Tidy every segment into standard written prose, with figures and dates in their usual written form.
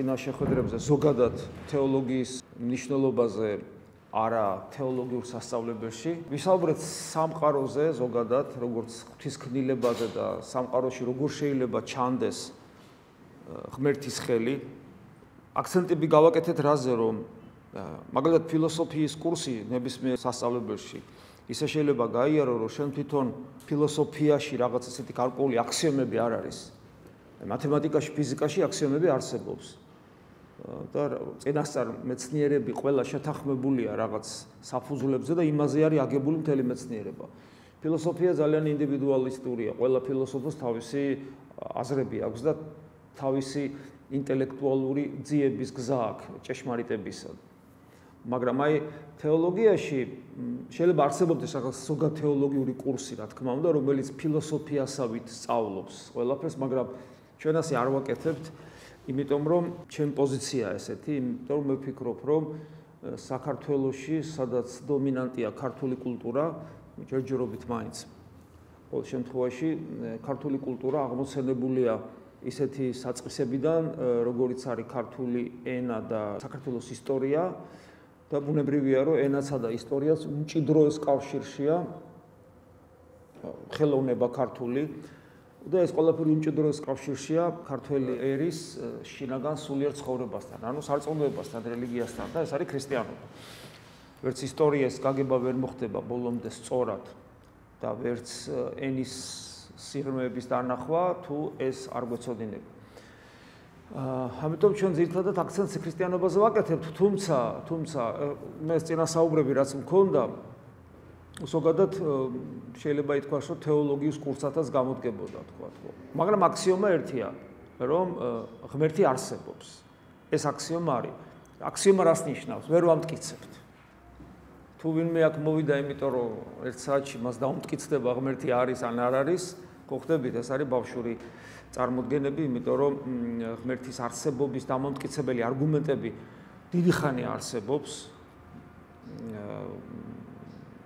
წინა შეხვედრებზე ზოგადად თეოლოგიის მნიშვნელობაზე არა თეოლოგიურ სასწავლებელში. ვისაუბრეთ სამყაროზე ზოგადად, როგორც ღვთისქმნილებაზე და სამყაროში როგორ შეიძლება ჩანდეს ღმერთის ხელი. აქცენტები გავაკეთეთ რაზე, რომ მაგალითად ფილოსოფიის კურსი ნებისმიერ სასწავლებელში ისე შეიძლება გაიარო, რომ შენ თვითონ ფილოსოფიაში რაღაც ესეთი გარკვეული აქსიომები არ არის. მათემატიკაში, ფიზიკაში აქსიომები არსებობს. და წინასწარ მეცნიერები ყველა შეთანხმებულია რაღაც საფუძვლებზე და იმაზე არის აგებული მთელი მეცნიერება. ფილოსოფია ძალიან ინდივიდუალისტურია, ყველა ფილოსოფოს თავისი აზრები აქვს და თავისი ინტელექტუალური ძიების გზა აქვს ჭეშმარიტებისა. მაგრამ აი თეოლოგიაში შეიძლება არსებობდეს რაღაც ზოგად თეოლოგიური კურსი, რა თქმა უნდა, რომელიც ფილოსოფიასავით სწავლობს ყველაფერს, მაგრამ ჩვენ ასე არ ვაკეთებთ, იმიტომ რომ ჩემი პოზიცია ესეთი, იმიტომ რომ მე ვფიქრობ, რომ საქართველოში, სადაც დომინანტია ქართული კულტურა, ჯერჯერობით მაინც ყოველ შემთხვევაში ქართული კულტურა აღმოცენებულია ისეთი საწყისებიდან, როგორიც არის ქართული ენა და საქართველოს ისტორია და ბუნებრივია, რომ ენასა და ისტორიას უმჭიდროეს კავშირშია ხელოვნება ქართული და ეს ყველაფერი უმჭიდროეს კავშირშია ქართველი ერის შინაგან სულიერ ცხოვრებასთან, ანუ სარწმუნოებასთან, რელიგიასთან და ეს არის ქრისტიანობა. ვერც ისტორიის გაგება ვერ მოხდება ბოლომდე სწორად და ვერც ენის სიღრმეების დანახვა თუ ეს არ გვეცოდინება. ამიტომ ჩვენ ძირითადად აქცენტს ქრისტიანობაზე ვაკეთებთ, თუმცა მე წინასაუბრები რაც მქონდა, ზოგადად შეიძლება ითქვას, რომ თეოლოგიის კურსათაც გამოდგებოდა, თქვა. მაგრამ აქსიომა ერთია, რომ ღმერთი არსებობს. ეს აქსიომა არის. აქსიომა რას ნიშნავს? ვერ ვამტკიცებთ. თუ ვინმე აქ მოვიდა, იმიტომ რომ ერთ საათში მას დაუმტკიცდება ღმერთი არის ან არ არის, გხვდებით, ეს არის ბავშვური წარმოდგენები, იმიტომ რომ ღმერთის არსებობის დამამტკიცებელი არგუმენტები დიდი ხანი არსებობს.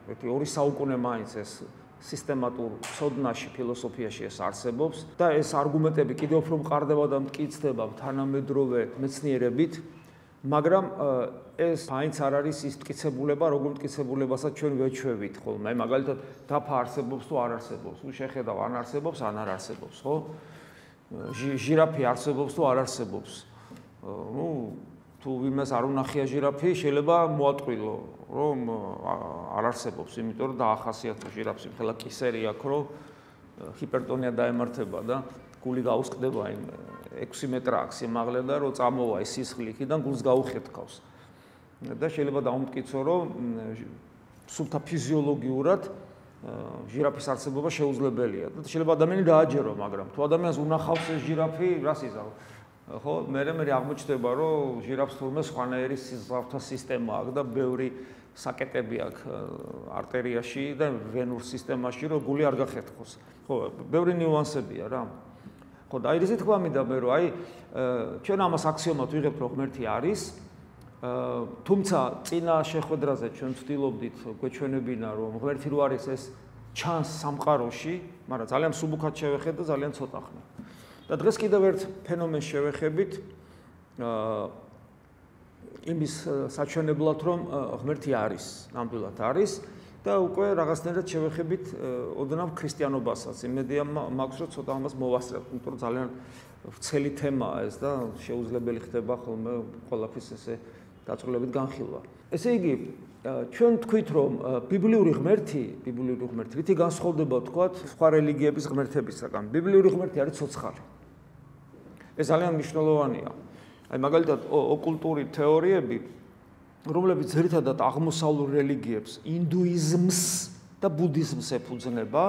ორი საუკუნე მაინც ეს სისტემატურ ცოდნაში, ფილოსოფიაში ეს არსებობს და ეს არგუმენტები კიდევ უფრო მყარდება და მტკიცდება თანამედროვე მეცნიერებით, მაგრამ ეს მაინც არ არის ის მტკიცებულება, როგორ მტკიცებულებასაც ჩვენ ვეჩვევით ხოლმე. მაგალითად, დაფა არსებობს თუ არ არსებობს, თუ შეხედავ ან არსებობს, ან არ არსებობს, ხო? ჟირაფი არსებობს თუ არ არსებობს. თუ ვინმეს არ უნახია ჟირაფი, შეიძლება მოატყვილო, რომ არ არსებობს, იმიტომ რომ დაახასიათო ჟირაფს იმხელა კისერი აქვს, რომ ჰიპერტონია დაემართება და გული გაუსკდება იმ 6 მეტრა აქვს სიმაღლე და რომ წამოვა ის სისხლი იქიდან გულს გაუხეთქავს. და შეიძლება დაუმტკიცო, რომ სულთა ფიზიოლოგიურად ჟირაფის არსებობა შეუძლებელია. და შეიძლება ადამიანი დააჯერო, მაგრამ თუ ადამიანს უნახავს ეს ჟირაფი, რას იზავ? ხო, მე აღმოჩნდება, რომ ჟირაფს თურმე სხვანაირი სიზავთა სისტემა აქვს და ბევრი საკეტები აქვს არტერიაში და ვენურ სისტემაში, რომ გული არ გახეთქოს. ხო, ბევრი ნიუანსებია რა. ხო, და აი ესე თქვა მინდა მე, რომ აი ჩვენ ამას აქსიომად ვიღებთ, რომ ღმერთი არის. თუმცა წინა შეხვედრაზე ჩვენ ვცდილობდით გვეჩვენებინა, რომ ღმერთი რო არის ეს ჩანს სამყაროში, მაგრამ ძალიან მსუბუქად შევეხეთ და ძალიან ცოტა ხნით. და დღეს კიდევ ერთ ფენომენს შევეხებით იმის საჩვენებლად, რომ ღმერთი არის, ნამდვილად არის და უკვე რაღაცნაირად შევეხებით ოდნავ ქრისტიანობასაც. იმედია მაქვს, რომ ცოტა ამას მოვასწრებთ, იმიტომ რომ ძალიან ვრცელი თემაა ეს და შეუძლებელი ხდება ხოლმე ყველაფრის ესე დაწვრილებით განხილვა. ესე იგი, ჩვენ თქვით, რომ ბიბლიური ღმერთი, რითი განსხვავდება, თქვათ, სხვა რელიგიების ღმერთებისაგან. ბიბლიური ღმერთი არის ცოცხალი. ეს ძალიან მნიშვნელოვანია. აი მაგალითად, ოკულტური თეორიები, რომლებიც ძირითადად აღმოსავლურ რელიგიებს, ინდუიზმს და ბუდიზმს ეფუძნება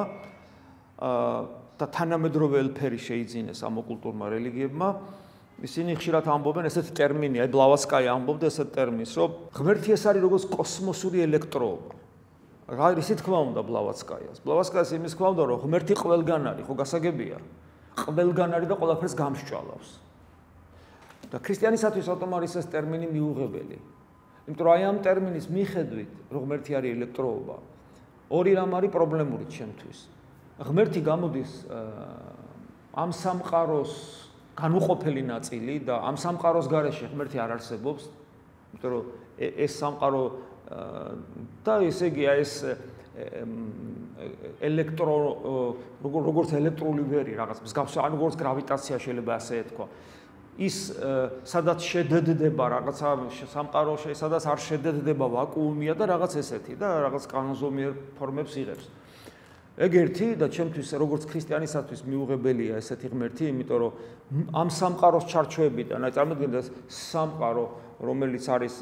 და თანამედროვე ელფერი შეიძინეს ამ ოკულტურმა რელიგიებმა, ისინი ხშირად ამბობენ ესეთი ტერმინი, აი ბლავასკაია ამბობდა ესეთ ტერმინს, რომ ღმერთი ეს არის როგორც კოსმოსური ელექტროობა. რა ისე თქვა უნდა ბლავასკაიას? ბლავასკაიას იმის თქვა უნდა, რომ ღმერთი ყველგან არის, ხო გასაგებია? ყველგან არის და ყველაფერს გამსჭვალავს. და ქრისტიანისათვის რატომ არის ეს ტერმინი მიუღებელი? იმიტომ რომ აი ამ ტერმინის მიხედვით, რომ ღმერთი არის ელექტროობა, ორი რამ არის პრობლემური ჩემთვის. ღმერთი გამოდის ამ სამყაროს განუყოფელი ნაწილი და ამ სამყაროს გარეშე ღმერთი არ არსებობს, იმიტომ რომ ეს სამყარო და ესე იგი ეს როგორც ელექტრული ვერი რაღაც მსგავსი, ანუ როგორც გრავიტაცია შეიძლება ასე ეთქვა. ის სადაც შედედდება რაღაცა სამყაროში, სადაც არ შედედდება ვაკუუმია და რაღაც ესეთი და რაღაც კანონზომიერ ფორმებს იღებს. ეგ ერთი და ჩემთვის როგორც ქრისტიანისათვის მიუღებელია ესეთი ღმერთი, იმიტომ რომ ამ სამყაროს ჩარჩოებიდან, აი წარმოიდგინეთ სამყარო, რომელიც არის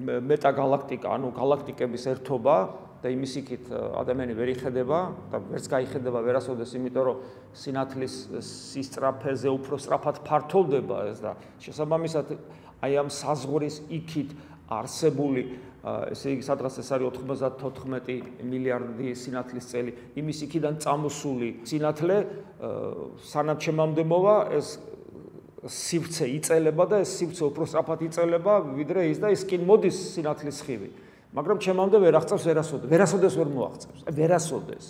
მეტაგალაქტიკა, ანუ გალაქტიკების ერთობა და იმის იქით ადამიანი ვერ იხედება და ვერც გაიხედება ვერასოდეს, იმიტომ რომ სინათლის სისწრაფეზე უფრო სწრაფად ფართოვდება ეს და შესაბამისად აი ამ საზღვრის იქით არსებული ესე იგი სადღაც ეს არის 94 მილიარდი სინათლის წელი, იმის იქიდან წამოსული სინათლე სანამ ჩემამდე მოვა ეს სივრცე იწელება და ეს სივრცე უფრო სწრაფად იწელება ვიდრე ის და ის კი მოდის სინათლის სხივი. მაგრამ ჩემამდე ვერ აღწევს ვერასოდეს ვერ მოაღწევს. ვერასოდეს.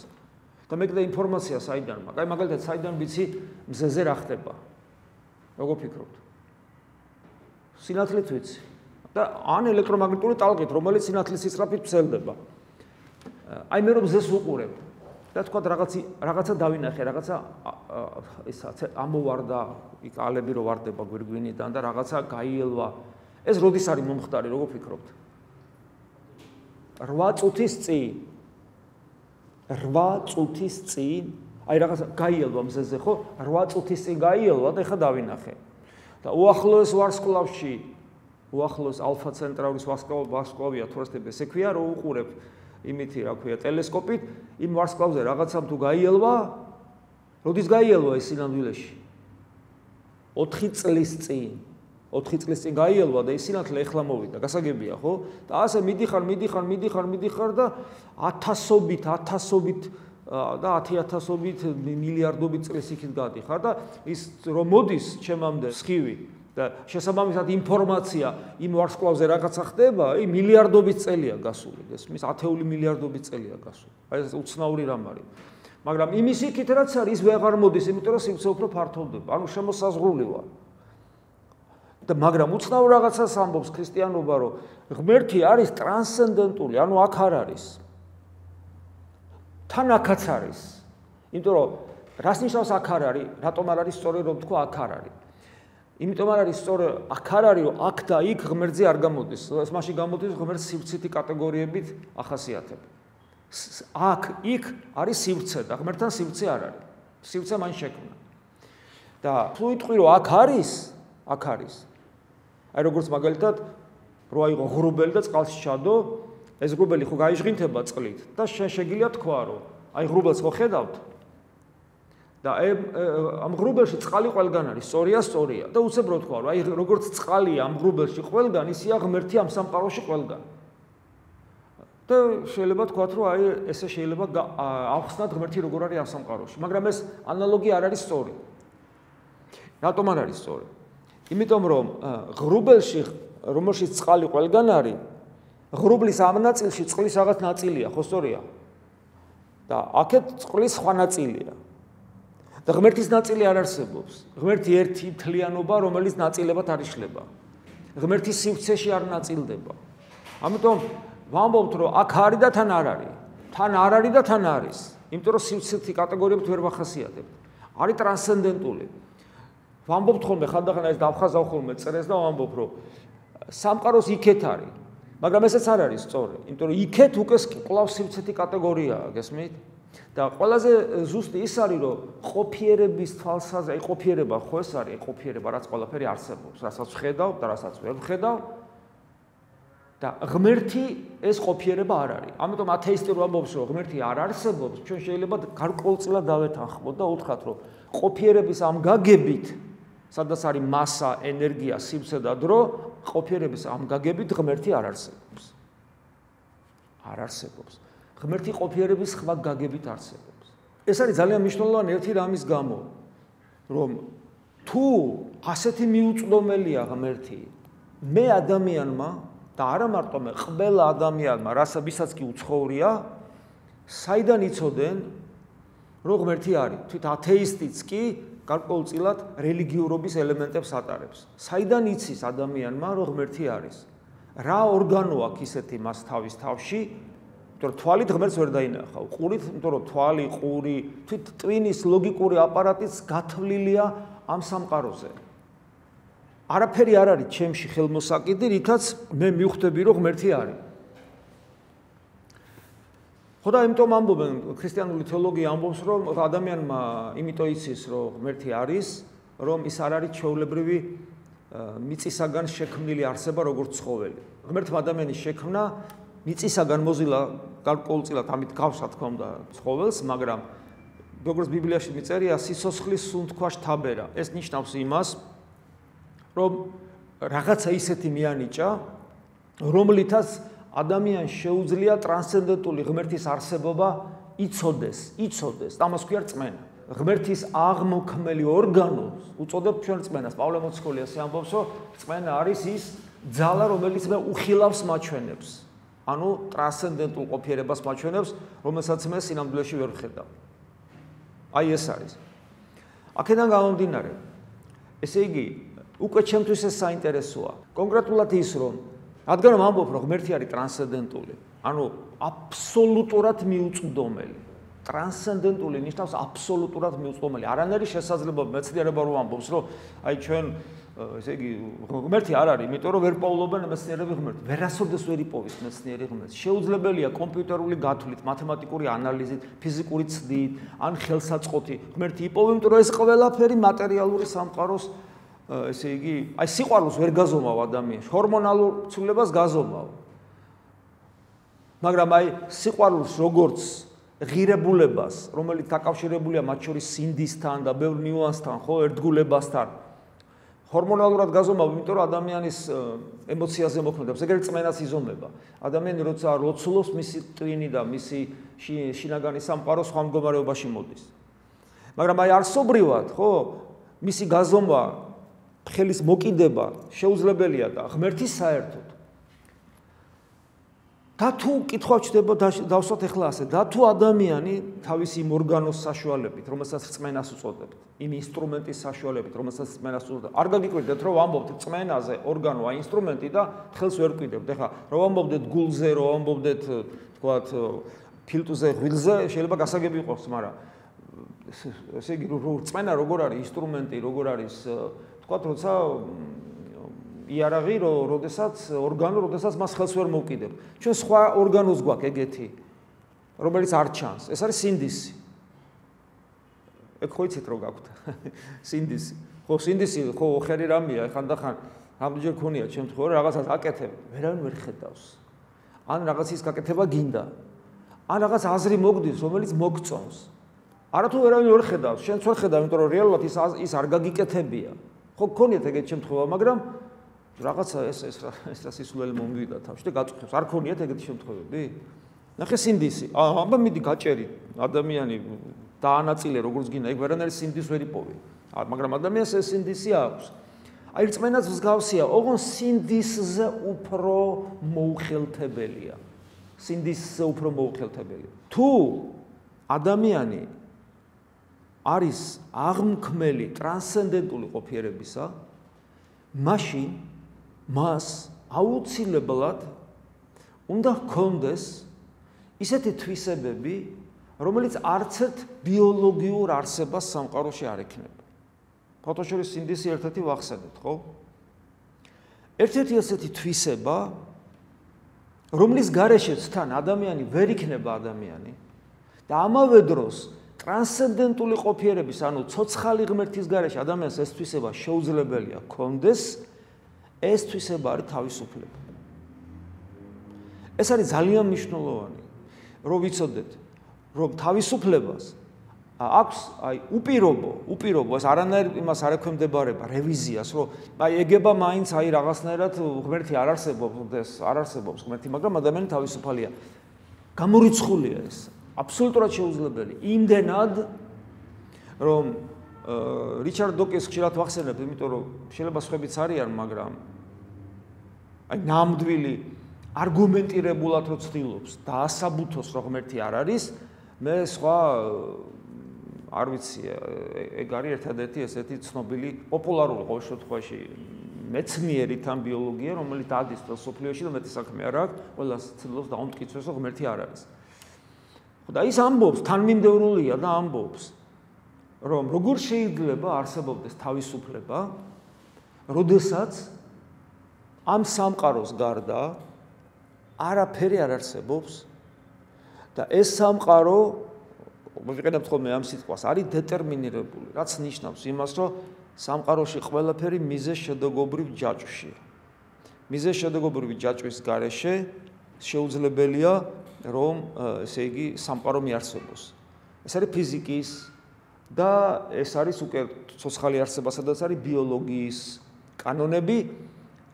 და მეკდა ინფორმაცია საიდან მაგ? აი მაგალითად საიდან ვიცი მზეზე რა ხდება? როგორ ფიქრობთ? სინათლით ვიცი. და ან ელექტრომაგნიტური ტალღით, რომელიც სინათლის სისწრაფით ვრცელდება. აი მე რომ მზეს ვუყურებ და თქვა რაღაცა დავინახე, რაღაცა ისა ამოვარდა, იქ ალები რო ვარდება გვირგვინიდან და რაღაცა გაიელვა. ეს როდის არის მომხდარი, როგორ ფიქრობთ? 8 წუთის წინ. 8 წუთის წინ, აი რაღაცა გაიელვა მზეზე, ხო? 8 წუთის წინ გაიელვა და ეხა დავინახე. და უახლოეს ვარსკვლავში, უახლოეს ალფა ცენტრაურის ვარსკვლავია თორესტებ ესე ქვია, რომ უყურებ იმითი, რა ქვია, ტელესკოპით, იმ ვარსკვლავზე რაღაცამ თუ გაიელვა, როდის გაიელვა ეს სინამდვილეში? 4 წლის წინ. 4 წლის წინ გაიელვა და ის სინათლე ეხლა მოვიდა, გასაგებია, ხო? და ასე მიდიხარ და ათასობით და 10,000-ობით მილიარდობით წლის იქით გადიხარ და ის რომ მოდის ჩემამდე სხივი და შესაბამისად ინფორმაცია იმ ვარსკვლავზე რაღაცა ხდება, აი მილიარდობით წელია გასული, ესმის 10 მილიარდობით წელია გასული. აი ეს უცნაური რამ არის. მაგრამ იმის იქით რაც არის, ის ვეღარ მოდის, იმიტომ რომ სივრცე უფრო ფართოვდება. ანუ შემოსაზღვრული ვარ. და მაგრამ უცნაურ რაღაცას ამბობს ქრისტიანობა, რომ ღმერთი არის ტრანსცენდენტული, ანუ აქ არ არის. თან აქაც არის. იმიტომ რომ რას ნიშნავს აქ არ არის? რატომ არ არის სწორი რომ თქვა აქ არ არის? იმიტომ არ არის სწორი აქ არ არის, რომ აქ და იქ ღმერთზე არ გამოდის. ეს მაშინ გამოდის ღმერთს სივრცითი კატეგორიებით ახასიათებ. აქ იქ არის სივრცე და ღმერთთან სივრცე არ არის. სივრცე მან შექმნა. და თუ იტყვი რომ აქ არის. აი როგორც მაგალითად რო აიღო ღრუბელი და წყალში ჩადო, ეს ღრუბელი ხო გაიჟღინთება წყლით და შეგიძლია თქვა რომ აი ღრუბელს ხო ხედავთ? და ამ ღრუბელში წყალი ყველგან არის, სწორია და უცებ რო თქვა რომ აი როგორც წყალია ამ ღრუბელში ყველგან, ისია ღმერთი ამ სამყაროში ყველგან. და შეიძლება თქვათ რომ აი ესე შეიძლება ავხსნათ ღმერთი როგორ არის ამ სამყაროში, მაგრამ ეს ანალოგია არ არის სწორი. რატომ არ არის სწორი? იმიტომ რომ ღრუბელში რომელშიც წყალი ყველგან არის, ღრუბლის ამ ნაწილში წყლის რაღაც ნაწილია, ხო სწორია? და აქეთ წყლის სხვა ნაწილია. და ღმერთის ნაწილი არ არსებობს. ღმერთი ერთი მთლიანობა, რომელიც ნაწილებად არ იშლება. ღმერთის სივრცეში არ ნაწილდება. ამიტომ ვამბობთ, რომ აქ არის და თან არ არის. თან არ არის და თან არის. იმიტომ რომ სივრცეთი კატეგორიებით ვერ ვახასიათებთ. არის ტრანსცენდენტული. ვამბობთ ხოლმე ხანდახან ეს დავხაზავ ხოლმე წერეს და ვამბობ, რომ სამყაროს იქეთ არის. მაგრამ ესეც არ არის სწორი. იმიტომ რომ იქეთ უკვე კვლავ სივრცეთი კატეგორიაა, გესმით? და ყველაზე ზუსტი ის არის, რომ ყოფიერების თვალსაზრისით, აი ყოფიერება ხო ეს არის, აი ყოფიერება, რაც ყველაფერი არსებობს, რასაც ვხედავ და რასაც ვერ ვხედავ. და ღმერთი ეს ყოფიერება არ არის. ამიტომ ათეისტი რო ამბობს, რომ ღმერთი არ არსებობს, ჩვენ შეიძლება გარკვეულწილად დავეთანხმოთ და უთხრათ, რომ ყოფიერების ამ გაგებით, სადაც არის მასა, ენერგია, სივრცე და დრო, ყოფიერების ამ გაგებით ღმერთი არ არსებობს. არ არსებობს. ღმერთი ყოფიერების სხვა გაგებით არსებობს. ეს არის ძალიან მნიშვნელოვანი ერთი რამის გამო, რომ თუ ასეთი მიუწვდომელია ღმერთი, მე ადამიანმა და არა მარტო მე, ყველა ადამიანმა, ვისაც კი უცხოვრია, საიდან იცოდენ, რომ ღმერთი არის? თვით ათეისტიც კი გარკვეულწილად რელიგიურობის ელემენტებს ატარებს. საიდან იცის ადამიანმა, რომ ღმერთი არის? რა ორგანო აქვს ისეთი მას თავის თავში, იმიტომ რომ თვალით ღმერთს ვერ დაინახავ. ყურით, იმიტომ რომ თვალი, ყური, თვით ტვინის ლოგიკური აპარატიც გათვლილია ამ სამყაროზე. არაფერი არ არის ჩემში ხელმოსაკიდი, რითაც მე მივხვდები, რომ ღმერთი არის. ხო და იმიტომ ამბობენ ქრისტიანული თეოლოგია ამბობს, რომ ადამიანმა იმიტომ იცის, რომ ღმერთი არის, რომ ის არ არის ჩვეულებრივი მიწისაგან შექმნილი არსება, როგორც ცხოველი. ღმერთმა ადამიანის შექმნა მიწისაგან მოზილა გარკვეულწილად ამით გავს, რა თქმა უნდა, ცხოველს, მაგრამ როგორც ბიბლიაში მიწერია, სიცოცხლის სუნთქვაში თაბერა. ეს ნიშნავს იმას, რომ რაღაცა ისეთი მიანიჭა, რომლითაც ადამიანს შეუძლია ტრანსცენდენტული ღმერთის არსებობა იცოდეს. ამას ქვია რწმენა. ღმერთის აღმოქმელი ორგანოს უწოდებთ ჩვენ რწმენას. პავლე მოციქული ასე ამბობს, რომ რწმენა არის ის ძალა, რომელიც მე უხილავს მაჩვენებს. ანუ ტრანსცენდენტულ ყოფიერებას მაჩვენებს, რომელსაც მე სინამდვილეში ვერ ვხედავ. აი ეს არის. აქედან გამომდინარე, ესე იგი, უკვე ჩემთვის ეს საინტერესოა. კონკრეტულად ის, რომ რადგან ამბობ, რომ ღმერთი არის ტრანსცენდენტული, ანუ აბსოლუტურად მიუწვდომელი. ტრანსცენდენტული ნიშნავს აბსოლუტურად მიუწვდომელი. არანაირი შესაძლებლობა მეცნიერება რომ ამბობს, რომ აი ჩვენ ესე იგი ღმერთი არ არის, იმიტომ რომ ვერ პოულობენ მეცნიერები ღმერთს. ვერასოდეს ვერ იპოვის მეცნიერი ღმერთს. შეუძლებელია კომპიუტერული გათვლით, მათემატიკური ანალიზით, ფიზიკური ცდით, ან ხელსაწყოთი ღმერთი იპოვი, იმიტომ რომ ეს ყველაფერი მატერიალური სამყაროს ესე იგი, აი სიყვარულს ვერ გაზომავ ადამიანს, ჰორმონალურ ცვლილებას გაზომავ. მაგრამ აი სიყვარულს როგორც ღირებულებას, რომელიც დაკავშირებულია მათ შორის სინდისთან და ბევრ ნიუანსთან, ხო, ერთგულებასთან. ჰორმონალურად გაზომავ, იმიტომ რომ ადამიანის ემოციაზე მოქმედებს, ეგრეთ წმენაც იზომება. ადამიანი როცა ლოცულობს, მისი ტვინი და მისი შინაგანი სამყარო სხვა მდგომარეობაში მოდის. მაგრამ აი არსობრივად, ხო, მისი გაზომვა ხელის მოკიდება შეუძლებელია და ღმერთის საერთოდ. და თუ კითხვა ჩდება დავსვათ ახლა ასე, და თუ ადამიანი თავისი იმ ორგანოს საშუალებით, რომელსაც რწმენას უწოდებთ, იმ ინსტრუმენტის საშუალებით, რომელსაც რწმენას უწოდებთ, არ გაგიკვირდეთ, რომ ამბობთ რწმენაზე ორგანო, აი ინსტრუმენტი და ხელს ვერ კვირდებთ. ეხლა რომ ამბობდეთ გულზე, რომ ამბობდეთ, თქვათ, ფილტვზე, ღვილზე, შეიძლება გასაგები იყოს, მაგრამ ესე იგი რწმენა როგორ არის ინსტრუმენტი, როგორ არის თქვათ, როცა იარაღი, როდესაც ორგანო, როდესაც მას ხელს ვერ მოვკიდებ. ჩვენ სხვა ორგანოს გვაქვს ეგეთი, რომელიც არ ჩანს. ეს არის სინდისი. ეგ ხო იცით რო გაქვთ? სინდისი. ხო, სინდისი ხო ხერი რამეა, ხანდახან რამდენჯერ ქონია ჩემ თქო, რაღაცას აკეთებ, ვერავინ ვერ ხედავს. ან რაღაცის გაკეთება გინდა. ან რაღაც აზრი მოგდის, რომელიც მოგწონს. არათუ ვერავინ ვერ ხედავს, შენც ვერ ხედავ, იმიტომ რომ რეალურად ის არ გაგიკეთებია. ხო, გქონიათ ეგეთ შემთხვევა, მაგრამ რაღაცა ეს რა სისულელი მომივიდა თავში და გაწუხებს. არ ქონიათ ეგეთი შემთხვევები? ნახე სინდისი. აბა მიდი გაჭერი ადამიანი დაანაწილე როგორც გინდა, ეგ ვერანაირი სინდის ვერ იპოვი. მაგრამ ადამიანს ეს სინდისი აქვს. აი რწმენაც მსგავსია, ოღონდ სინდისზე უფრო მოუხელთებელია. სინდისზე უფრო მოუხელთებელია. თუ ადამიანი არის აღმქმელი ტრანსცენდენტული ყოფიერებისა, მაშინ მას აუცილებლად უნდა ჰქონდეს ისეთი თვისებები, რომელიც არც ერთ ბიოლოგიურ არსებას სამყაროში არ ექნება. ფოტოშორის სინდისი ერთ-ერთი ვახსენეთ, ხო? ერთ-ერთი ასეთი თვისება, რომლის გარეშეც თან ადამიანი ვერ იქნება ადამიანი და ამავე დროს ტრანსცენდენტული ყოფიერების, ანუ ცოცხალი ღმერთის გარეშე ადამიანს ეს თვისება შეუძლებელია ჰქონდეს, ეს თვისება არის თავისუფლება. ეს არის ძალიან მნიშვნელოვანი, რომ ვიცოდეთ, რომ თავისუფლებას აქვს აი უპირობო, ეს არანაირ იმას არ ექვემდებარება რევიზიას, რომ აი ეგება მაინც აი რაღაცნაირად ღმერთი არ არსებობს ღმერთი, მაგრამ ადამიანი თავისუფალია. გამორიცხულია ეს. აბსოლუტურად შეუძლებელი. იმდენად, რომ რიჩარდ დოკინს ხშირად ვახსენებ, იმიტომ რომ შეიძლება სხვაებიც არიან, მაგრამ აი ნამდვილი არგუმენტირებულად რო ცდილობს და ასაბუთოს, რომ ღმერთი არ არის, მე სხვა არ ვიცი, ეგ არის ერთადერთი ესეთი ცნობილი პოპულარული ყოველ შემთხვევაში მეცნიერი თან ბიოლოგია, რომელიც დადის სოფლიოში და მეტი საქმე არ აქვს, ყველას ცდილობს დაუმტკიცოს, რომ ღმერთი არ არის. და ის ამბობს, თანმიმდევრულია და ამბობს, რომ როგორ შეიძლება არსებობდეს თავისუფლება, როდესაც ამ სამყაროს გარდა არაფერი არ არსებობს და ეს სამყარო, ვიყენებთ ხოლმე ამ სიტყვას, არის დეტერმინირებული, რაც ნიშნავს იმას, რომ სამყაროში ყველაფერი მიზეზშედეგობრივ ჯაჭვშია. მიზეზშედეგობრივი ჯაჭვის გარეშე შეუძლებელია, რომ ესე იგი სამყარო მიარსებოს. ეს არის ფიზიკის და ეს არის უკვე ცოცხალი არსება, სადაც არის ბიოლოგიის კანონები,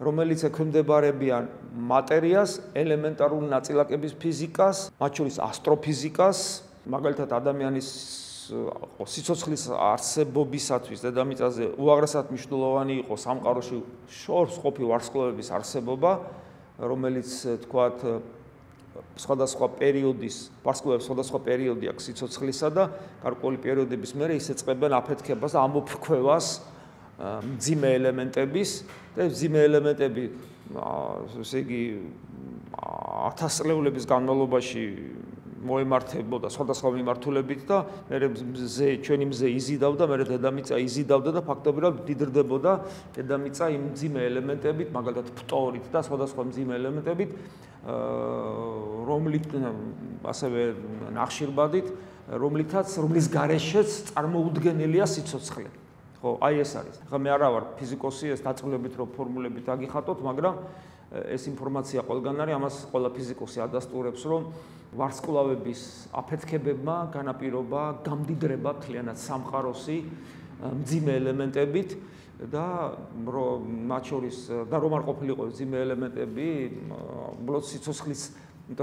რომელიც ექვემდებარებიან მატერიას, ელემენტარული ნაწილაკების ფიზიკას, მათ შორის ასტროფიზიკას, მაგალითად ადამიანის სიცოცხლის არსებობისათვის დედამიწაზე უაღრესად მნიშვნელოვანი იყო სამყაროში შორს ყოფი ვარსკვლავების არსებობა, რომელიც თქვათ სხვადასხვა პერიოდის ვარსკვლავებს სხვადასხვა პერიოდი აქვს სიცოცხლისა და გარკვეული პერიოდების მერე ისე წყებენ აფეთქებას და ამოფრქვევას მძიმე ელემენტების და მძიმე ელემენტები ესე იგი 1000 წლეულების განმავლობაში მოემართებოდა სხვადასხვა მიმართულებით და მერე ჩვენი მზე იზიდავდა, მერე დედამიწა იზიდავდა და ფაქტობრივად დიდრდებოდა დედამიწა იმ მძიმე ელემენტებით, მაგალითად ფტორით და სხვადასხვა მძიმე ელემენტებით, რომლით ასევე ნახშირბადით, რომლის გარეშეც წარმოუდგენელია სიცოცხლე. ხო, აი ეს არის. ხა მე არა ვარ ფიზიკოსი, ეს დაწვრილებით რო ფორმულებით აგიხატოთ, მაგრამ ეს ინფორმაცია ყველგან არის, ამას ყველა ფიზიკოსი ადასტურებს, რომ ვარსკვლავების afetქებებმა განაპირობა გამდიდრება მთლიანად სამყაროსი მძიმე ელემენტებით და მათ შორის და რომ არ ყოფილიყო მძიმე ელემენტები, უბრალოდ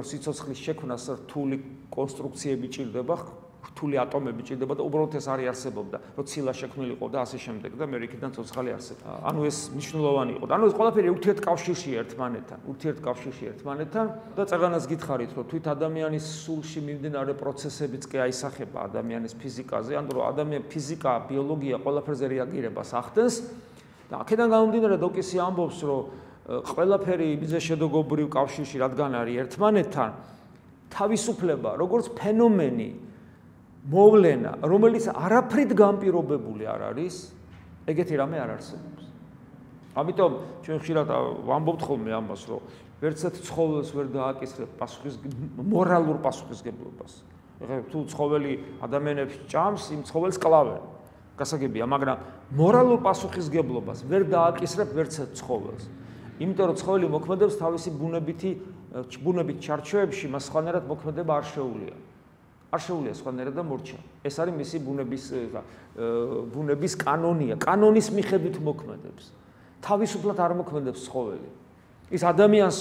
სიცოცხლის შექმნას რთული კონსტრუქციები ჭირდება, რთული ატომები ჭირდება და უბრალოდ ეს არ არსებობდა, რომ ცილა შექმნილიყო და ასე შემდეგ და მე იქიდან ცოცხალი არსებობდა. ანუ ეს მნიშვნელოვანი იყო. ანუ ეს ყველაფერი ურთიერთკავშირშია ერთმანეთთან და წაღანას გითხარით, რომ თვით ადამიანის სულში მიმდინარე პროცესებიც კი აისახება ადამიანის ფიზიკაზე, ანუ რომ ადამიანის ფიზიკა, ბიოლოგია ყველაფერზე რეაგირებას ახდენს და აქედან გამომდინარე დოკისი ამბობს, რომ ყველაფერი მიზეზშედეგობრივ კავშირში რადგან არის ერთმანეთთან, თავისუფლება, როგორც ფენომენი მოვლენა, რომელიც არაფრით განპირობებული არ არის, ეგეთი რამე არ არსებობს. ამიტომ ჩვენ ხშირად ვამბობთ ხოლმე ამას, რომ ვერცად ცხოველს ვერ დააკისრებ მორალურ პასუხისგებლობას. ეხლა თუ ცხოველი ადამიანებს ჭამს, იმ ცხოველს კლავენ. გასაგებია, მაგრამ მორალურ პასუხისგებლობას ვერ დააკისრებ ვერცად ცხოველს. იმიტომ რომ ცხოველი მოქმედებს თავისი ბუნებით ჩარჩოებში, მას სხვანაირად მოქმედება არ შეუძლია. არ შეუძლია სხვანაირად და მორჩა. ეს არის მისი ბუნების კანონია. კანონის მიხედვით მოქმედებს. თავისუფლად არ მოქმედებს ცხოველი. ის ადამიანს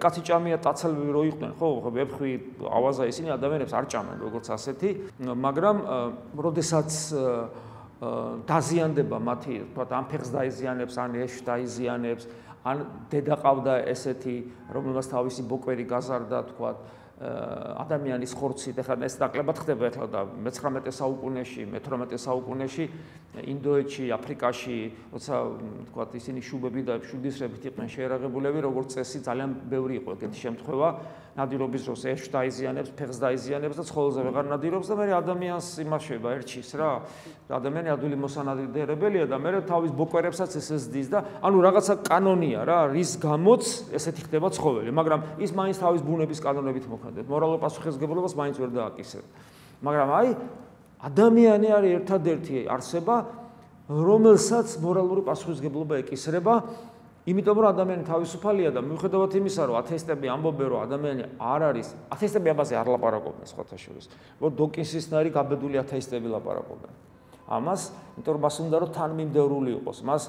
კაცი ჭამია ტაცელები რო იყვნენ, ხო, ვეფხვი, ავაზა ისინი ადამიანებს არ ჭამენ როგორც ასეთი, მაგრამ როდესაც დაზიანდება მათი, თქვათ, ან ფეხს დაიზიანებს, ან ეშს დაიზიანებს, ან დედა ყავდა ესეთი, რომელმაც თავისი ბოკვერი გაზარდა, თქვათ, ადამიანის ხორცით, ეხლა ეს ნაკლებად ხდება ეხლა და მე-19 საუკუნეში, მე-18 საუკუნეში ინდოეთში, აფრიკაში, როცა თქვათ ისინი შუბები და შუდისრებით იყვნენ შეერაღებულები, როგორც წესი ძალიან ბევრი იყო ეგეთი შემთხვევა, ნადირობის დროს ეშს დაიზიანებს, ფეხს დაიზიანებს და ცხოველზე ვეღარ ნადირობს და მე ადამიანს იმაშება ერჩის რა. ადამიანი ადვილი მოსანადირებელია და მე თავის ბოკვერებსაც ესე ზდის და ანუ რაღაცა კანონია რა, რის გამოც ესეთი ხდება ცხოველი, მაგრამ ის მაინც თავის ბუნების კანონებით მოქმედებს. მორალურ პასუხისგებლობას მაინც ვერ დააკისრებს. მაგრამ აი ადამიანი არის ერთადერთი არსება, რომელსაც მორალური პასუხისგებლობა ეკისრება, იმიტომ რომ ადამიანი თავისუფალია და მიუხედავად იმისა, რომ ათეისტები ამბობენ, რომ ადამიანი არ არის, ათეისტები ამაზე არ ლაპარაკობენ სხვათა შორის. დოკინსისნაირი გაბედული ათეისტები ლაპარაკობენ. ამას, იმიტომ რომ მას უნდა რომ თანმიმდევრული იყოს, მას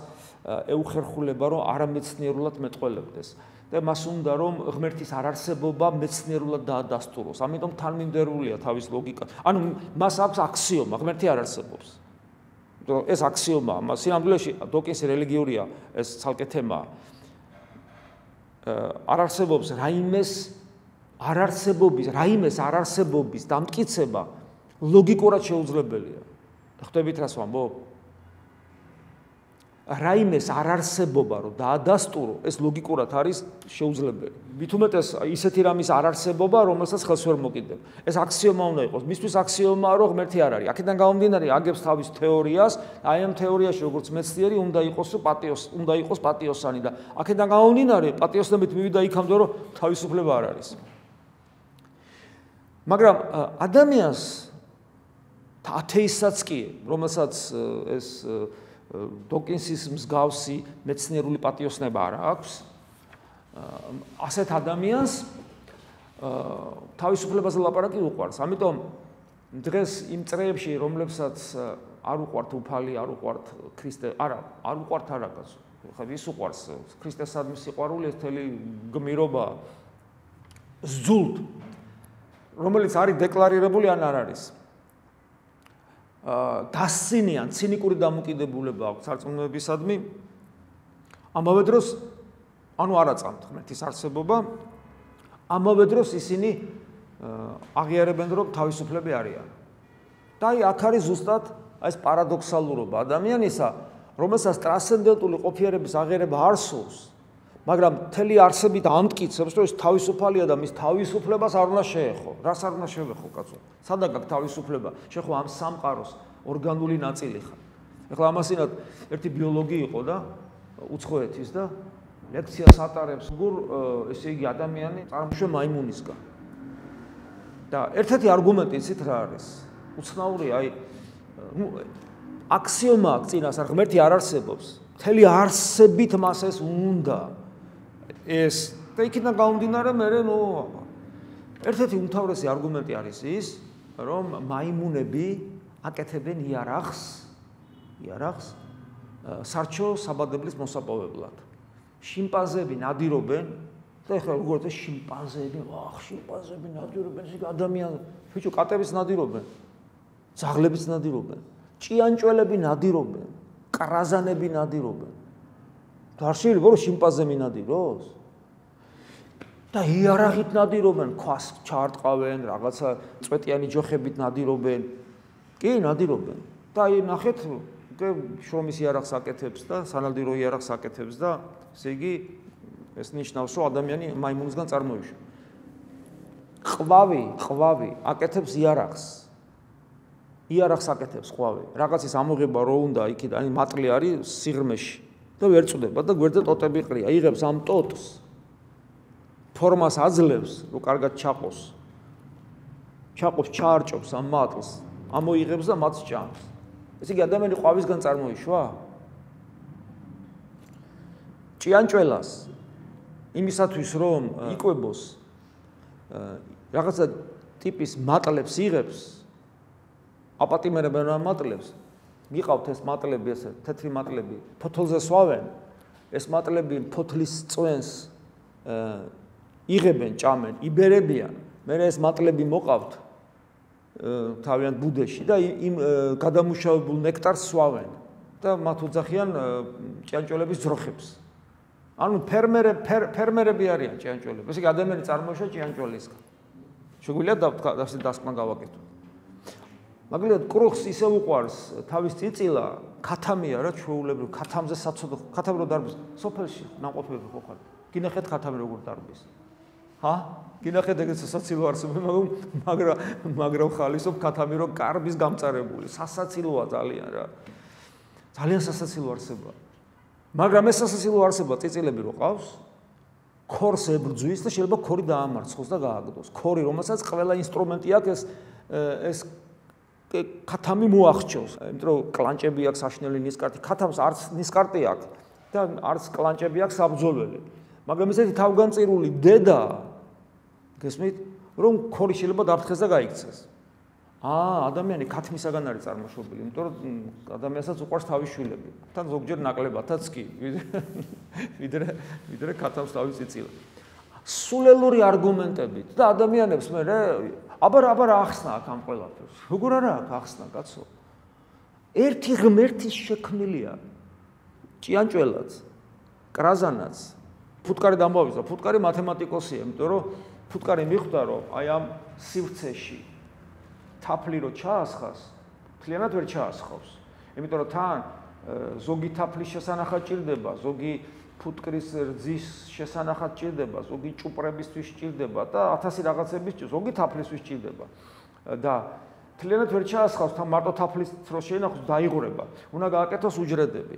ეუხერხულება, რომ არამეცნიერულად მეტყველებდეს. და მას უნდა რომ ღმერთის არარსებობა მეცნიერულად დაადასტუროს. ამიტომ თანმიმდევრულია თავის ლოგიკა. ანუ მას აქვს აქსიომა, ღმერთი არ არსებობს. ეს აქსიომა, სინამდვილეში დოკინსი რელიგიურია, ეს ცალკე თემაა. არ არსებობს რაიმეს არარსებობის დამტკიცება ლოგიკურად შეუძლებელია. ხვდებით რას ვამბობ? რაიმეს არ არსებობა რომ დაადასტურო, ეს ლოგიკურად არის შეუძლებელი. მით უმეტეს ისეთი რამის არ არსებობა, რომელსაც ხელს ვერ მოკიდებ. ეს აქსიომა უნდა იყოს. მისთვის აქსიომაა, რომ ღმერთი არ არის. აქედან გამომდინარე, აგებს თავის თეორიას, აი ამ თეორიაში როგორც მეცნიერი უნდა იყოს პატიოსანი და აქედან გამომდინარე, პატიოსნებით მივიდა იქამდე, რომ თავისუფლება არ არის. მაგრამ ადამიანს ათეისტსაც კი, რომელსაც ეს დოკინსის მსგავსი მეცნიერული პატიოსნება არ აქვს, ასეთ ადამიანს თავისუფლებაზე ლაპარაკი უყვარს. ამიტომ დღეს იმ წრეებში, რომლებსაც არ უყვართ უფალი, არ უყვართ ქრისტე, არ უყვართ არაკაც. ხა ვის უყვარს ქრისტესადმი სიყვარული, ეს თელი გმირობა ზძულთ, რომელიც არის დეკლარირებული ან არ არის. დასცინიან, ცინიკური დამოკიდებულება აქვს სარწმუნოებისადმი. ამავე დროს, ანუ არ აწამთ ღმერთის არსებობა, ამავე დროს ისინი აღიარებენ, რომ თავისუფლები არიან. და აი აქ არის ზუსტად ეს პარადოქსალურობა ადამიანისა, რომელსაც ტრანსცენდენტული ყოფიერების აღიარება არ სურს, მაგრამ მთელი არსებით ამტკიცებს, რომ ეს თავისუფალია და მის თავისუფლებას არ უნდა შეეხო. რას არ უნდა შევეხო, კაცო? სადაც გაქვს თავისუფლება? შეხო ამ სამყაროს ორგანული ნაწილი ხარ. ეხლა ამასინად ერთი ბიოლოგი იყო და უცხოეთის და ლექციას ატარებს, როგორ ესე იგი ადამიანი წარმოშვა მაიმუნისგან. და ერთ-ერთი არგუმენტი იცით რა არის? უცნაური, აი აქსიომა აქვს წინას, არ ღმერთი არ არსებობს. მთელი არსებით მას ეს უნდა ეს და იქიდან გამომდინარე მე ერთ-ერთი უმთავრესი არგუმენტი არის ის, რომ მაიმუნები აკეთებენ იარაღს სარჩო საბადებლის მოსაპოვებლად. შიმპანზეები ნადირობენ და ეხლა როგორც ეს შიმპანზეები ნადირობენ, ეს ადამიანი, ბიჭო, კატებიც ნადირობენ, ძაღლებიც ნადირობენ, ჭიანჭველები ნადირობენ, კრაზანები ნადირობენ. და არ შეიძლება რომ შიმპანზე მინადიროს? და იარაღით ნადირობენ, ქვას ჩაარტყავენ, რაღაცა წვეტიანი ჯოხებით ნადირობენ. კი, ნადირობენ. და აი ნახეთ, შრომის იარაღს აკეთებს და სანადირო იარაღს აკეთებს და ესე იგი ეს ნიშნავს, რომ ადამიანი მაიმუნისგან წარმოიშვა. ყვავი აკეთებს იარაღს აკეთებს ყვავი. რაღაცის ამოღება რო უნდა იქიდან, აი მატლი არის სიღრმეში და ვერ წვდება და გვერდზე ტოტები ყრია. იღებს ამ ტოტს, ფორმას აძლევს, რომ კარგად ჩაყოს, ჩაარჭობს ამ მატლს, ამოიღებს და მათს ჭამს. ესე იგი ადამიანი ყვავისგან წარმოიშვა? ჭიანჭველას იმისათვის რომ იკვებოს რაღაცა ტიპის მატლებს იღებს, აპატიმერებენ ამ მატლებს, მიყავთ ეს მატლები, ესე თეთრი მატლები, ფოთოლზე სვავენ, ეს მატლები ფოთლის წვენს იღებენ, ჭამენ, იბერებიან, მერე ეს მატლები მოყავთ თავიანთ ბუდეში და იმ გადამუშავებულ ნექტარს სვავენ და მათ უძახიან ჭიანჭველების ძროხებს. ანუ ფერმერები არიან ჭიანჭველები. ესე იგი ადამიანი წარმოიშვა ჭიანჭველისგან. შეგვიძლია დასკვნა გავაკეთოთ. მაგალითად, კრუხს ისე უყვარს თავის წიწილა, ქათამია რა ჩვეულებრივ, ქათამზე საცოდო, ქათამი რო დარბის, სოფელში ნამყოფები ხო ხარ? გინახეთ ქათამი როგორ დარბის. გინახეთ ეგეც სასაცილო არსებობა, მაგრამ ხალისობ ქათამი რო კარბის გამწარებული, სასაცილოა ძალიან რა. ძალიან სასაცილო არსება. მაგრამ ეს სასაცილო არსება წიწილები რო ყავს, ქორს ებრძვის და შეიძლება ქორი დაამარცხოს და გააგდოს. ქორი, რომელსაც ყველა ინსტრუმენტი აქვს ეს ქათამი მოახჩევს, იმიტომ რომ კლანჭები აქვს საშნელი ნისკარტი, ქათამს არც ნისკარტი აქვს და არც კლანჭები აქვს საბრძოლველი. მაგრამ ესეთი თავგანწირული დედა გესმით, რომ ქორი შეიძლება დაფრთხეს და გაიქცეს. ადამიანი ქათმისაგან არის წარმოშობილი, იმიტომ რომ ადამიანსაც უყვარს თავის შვილები. თან ზოგჯერ ნაკლებათაც კი, ვიდრე ქათამს თავის წიწილა. სულელური არგუმენტებით და ადამიანებს მე აბა რა ახსნა აქ ამ ყველაფერს? როგორ არა აქ ახსნა, კაცო? ერთი ღმერთის შექმნილია. ჭიანჭველაც, კრაზანაც, ფუტკარი დამბავისა, ფუტკარი მათემატიკოსია, იმიტომ რომ ფუტკარი მიხვდა, რომ აი ამ სივრცეში თაფლი რო ჩაასხას, მთლიანად ვერ ჩაასხავს. იმიტომ რომ თან ზოგი თაფლის შესანახად ჭირდება, ზოგი ფუტკრის რძის შესანახად ჭირდება, ზოგი ჭუპრებისთვის ჭირდება და 1000 რაღაცების ზოგი თაფლისთვის ჭირდება. და მთლიანად ვერ ჩაასხავს თან მარტო თაფლის რო შეინახოს დაიღურება. უნდა გააკეთოს უჯრედები.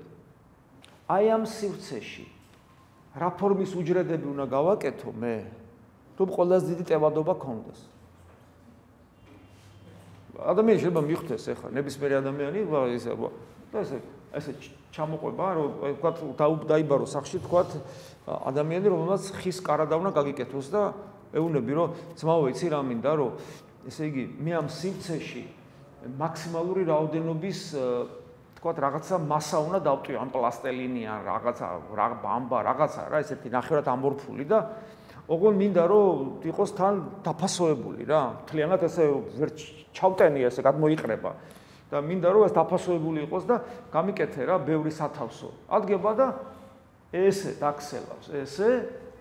აი ამ სივრცეში რა ფორმის უჯრედები უნდა გავაკეთო მე? თუ ყველაზე დიდი ტევადობა გქონდეს. ადამიანი შეიძლება მიხვდეს ახლა ნებისმიერი ადამიანი ესე ჩამოყვება რომ ვთქვათ დაიბარო სახში ვთქვათ ადამიანი რომელსაც ხის კარადა უნდა გაგიკეთოს და ეუბნები რომ ძმაო იცი რა მინდა რომ ესე იგი მე ამ სივრცეში მაქსიმალური რაოდენობის ვთქვათ რაღაცა მასა უნდა დავტვიო ან პლასტელინი ან რაღაცა რა ბამბა რაღაცა რა ესეთი ნახევრად ამორფული და ოღონ მინდა რომ იყოს თან დაფასოებული რა მთლიანად ესე ვერ ჩავტენი ესე გადმოიყრება და მინდა რომ ეს დაფასოებული იყოს და გამიკეთე რა ბევრი სათავსო ადგება და ესე დაქსელავს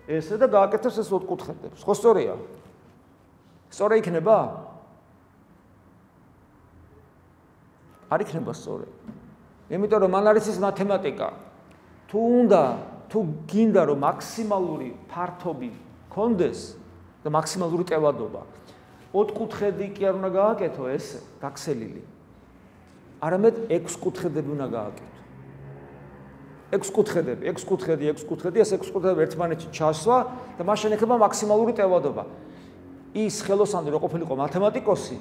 ესე და გააკეთებს ეს ოთხკუთხედებს ხო სწორია სწორი იქნება არ იქნება სწორი იმიტომ რომ მან არის ის მათემატიკა თუ გინდა რომ მაქსიმალური ფართობი კონდეს და მაქსიმალური ტევადობა ოთხკუთხედი კი არ უნდა გააკეთო ესე დაქსელილი არამედ 6 კუთხედები უნდა გააკეთო 6 კუთხედები 6 კუთხედი 6 კუთხედი ეს 6 კუთხედები ერთმანეთში ჩასვა და მაშინ ექნება მაქსიმალური ტევადობა ის ხელოსანი რო ყოფილიყო მათემატიკოსი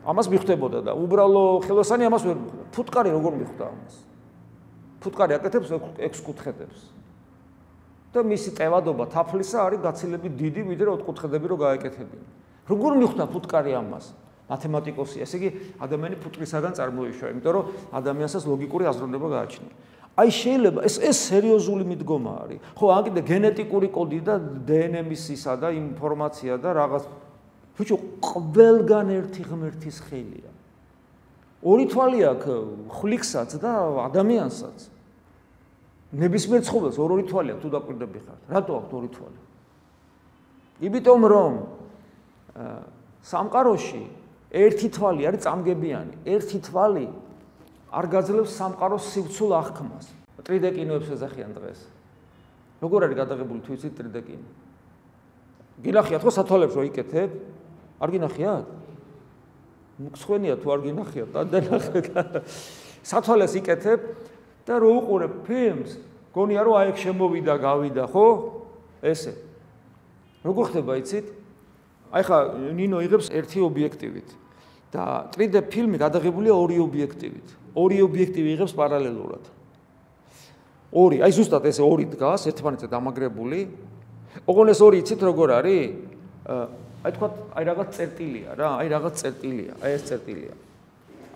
ამას მიხვდებოდა და უბრალო ხელოსანი ამას ვერ მიხვდა ფუტკარი როგორ მიხვდა ამას ფუტკარი აკეთებს 6 კუთხედებს და მისი ტევადობა თაფლისა არის გაცილებით დიდი ვიდრე 4 კუთხედები რო გაეკეთებინა როგორ მიხვდა ფუტკარი ამას მათემატიკოსი ესე იგი ადამიანი ფუტკრისაგან წარმოიშვა იმიტომ რომ ადამიანსაც ლოგიკური აზროვნება გააჩნია აი შეიძლება ეს სერიოზული მიდგომა არის ხო ან კიდე გენეტიკური კოდი და დნმ-ის ისა და ინფორმაცია და რაღაც ბიჭო ყველგან ერთი ღმერთის ხელია ორი თვალი აქვს ხვლიკსაც და ადამიანსაც ნებისმიერ ცხოველს ორი თვალი აქვს თუ დაკვირდები ხარ რატო აქვს ორი თვალი იმიტომ რომ სამყაროში ერთი თვალი არის წამგებიანი ერთი თვალი არ გაძლევს სამყაროს სივრცულ აღქმას ტრიდეკინოებს ეძახიან დღეს როგორ არის გადაღებული თუ იცით ტრიდეკინო გინახიათ ხო სათვალებს რო იკეთებ არ გინახიათ მუხსვენია თუ არ გინახიათ და სათვალეს იკეთებ და რო უყურებ ფილმს გონია რომ აი ეგ შემოვიდა გავიდა ხო ესე როგორ ხდება იცით აი ხა ნინო იღებს ერთი ობიექტივით და 3D ფილმი გადაღებულია ორი ობიექტივით ორი ობიექტივი იღებს პარალელურად ორი აი ზუსტად ესე ორი დგას ერთმანეთზე დამაგრებული ოღონ ეს ორი იცით როგორ არის აი თქვა აი რაღაც წერტილია რა აი რაღაც წერტილია აი ეს წერტილია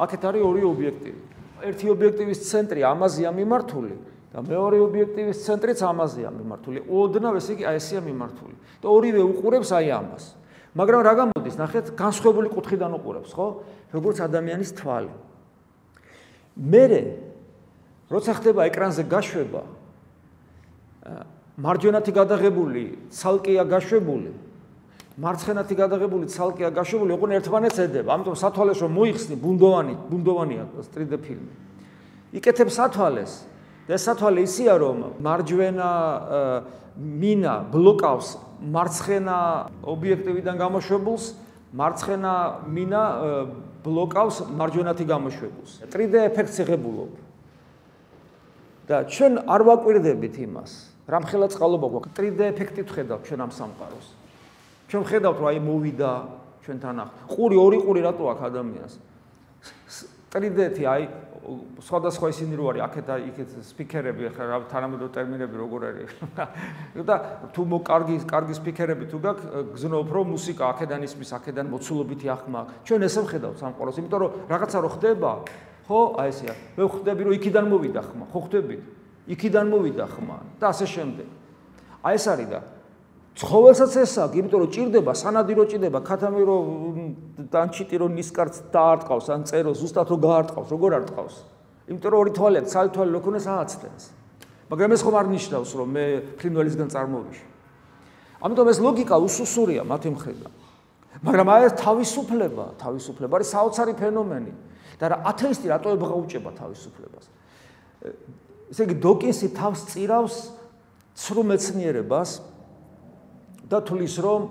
აქეთ არის ორი ობიექტივი ერთი ობიექტივის ცენტრი ამაზეა მიმართული და მეორე ობიექტივის ცენტრიც ამაზეა მიმართული ოდნავ ესე იგი აი ესეა მიმართული და ორივე უყურებს აი ამას მაგრამ რა გამოდის ნახეთ განსხვავებული კუთხიდან უყურებს ხო როგორც ადამიანის თვალი მერე როცა ხდება ეკრანზე გაშვება მარჯვენათი გადაღებული ცალკეა გაშვებული მარცხენათი გადაღებული ცალკეა გაშვებული ოღონ ერთმანეთს ედება ამიტომ სათვალეს რომ მოიხსნი ბუნდოვანია 3D ფილმი იკეთებ სათვალეს და სათვალე ისია რომ მარჯვენა მინა ბლოკავს მარცხენა ობიექტივიდან გამოშვებულს მარცხენა მინა ბლოკავს მარჯვენათი გამოშვებულს 3D ეფექტს იღებულობ და ჩვენ არ ვაკვირდებით იმას რამხელა წყალობა გვაქვს 3D ეფექტით ხედავთ ჩვენ ამ სამყაროს ჩვენ ხედავთ რომ აი მოვიდა ჩვენთან ახ ყური ორი ყური რატო აქვს ადამიანს 3D-ი აი სხვადასხვა ისინი რო არის აქეთ იქეთ სპიკერები ახლა თანამედროვე ტერმინები როგორ არის და თუ კარგი სპიკერები თუ გაქვს გზნობ რომ მუსიკა აქედან ისმის აქედან მოცულობითი ახმა ჩვენ ესე ვხედავთ სამყაროს იმიტომ რომ რაღაცა რო ხდება ხო აი ესეა მე ვხვდები რომ იქიდან მოვიდა ხმა ხო ხვდებით იქიდან მოვიდა ხმა და ასე შემდეგ აი ეს არის და ცხოველსაც ეს აქვს იმიტომ რომ ჭირდება სანადი რო ჭირდება ქათამი რო დანჩიტი რო ნისკარტს დაარტყავს ან წერო ზუსტად რო გაარტყავს როგორ არტყავს იმიტომ რომ ორი თვალი აქვს ცალი თვალი რო ქონდეს ააცდენს მაგრამ ეს ხომ არ ნიშნავს რომ მე ფრინველისგან წარმოვიში ამიტომ ეს ლოგიკა უსუსურია მათი მხრიდან მაგრამ აი ეს თავისუფლება არის საოცარი ფენომენი და ათეისტი რატო ებღაუჭება თავისუფლებას? ესე იგი დოკინსი თავს წირავს ცრუ მეცნიერებას და თulis რომ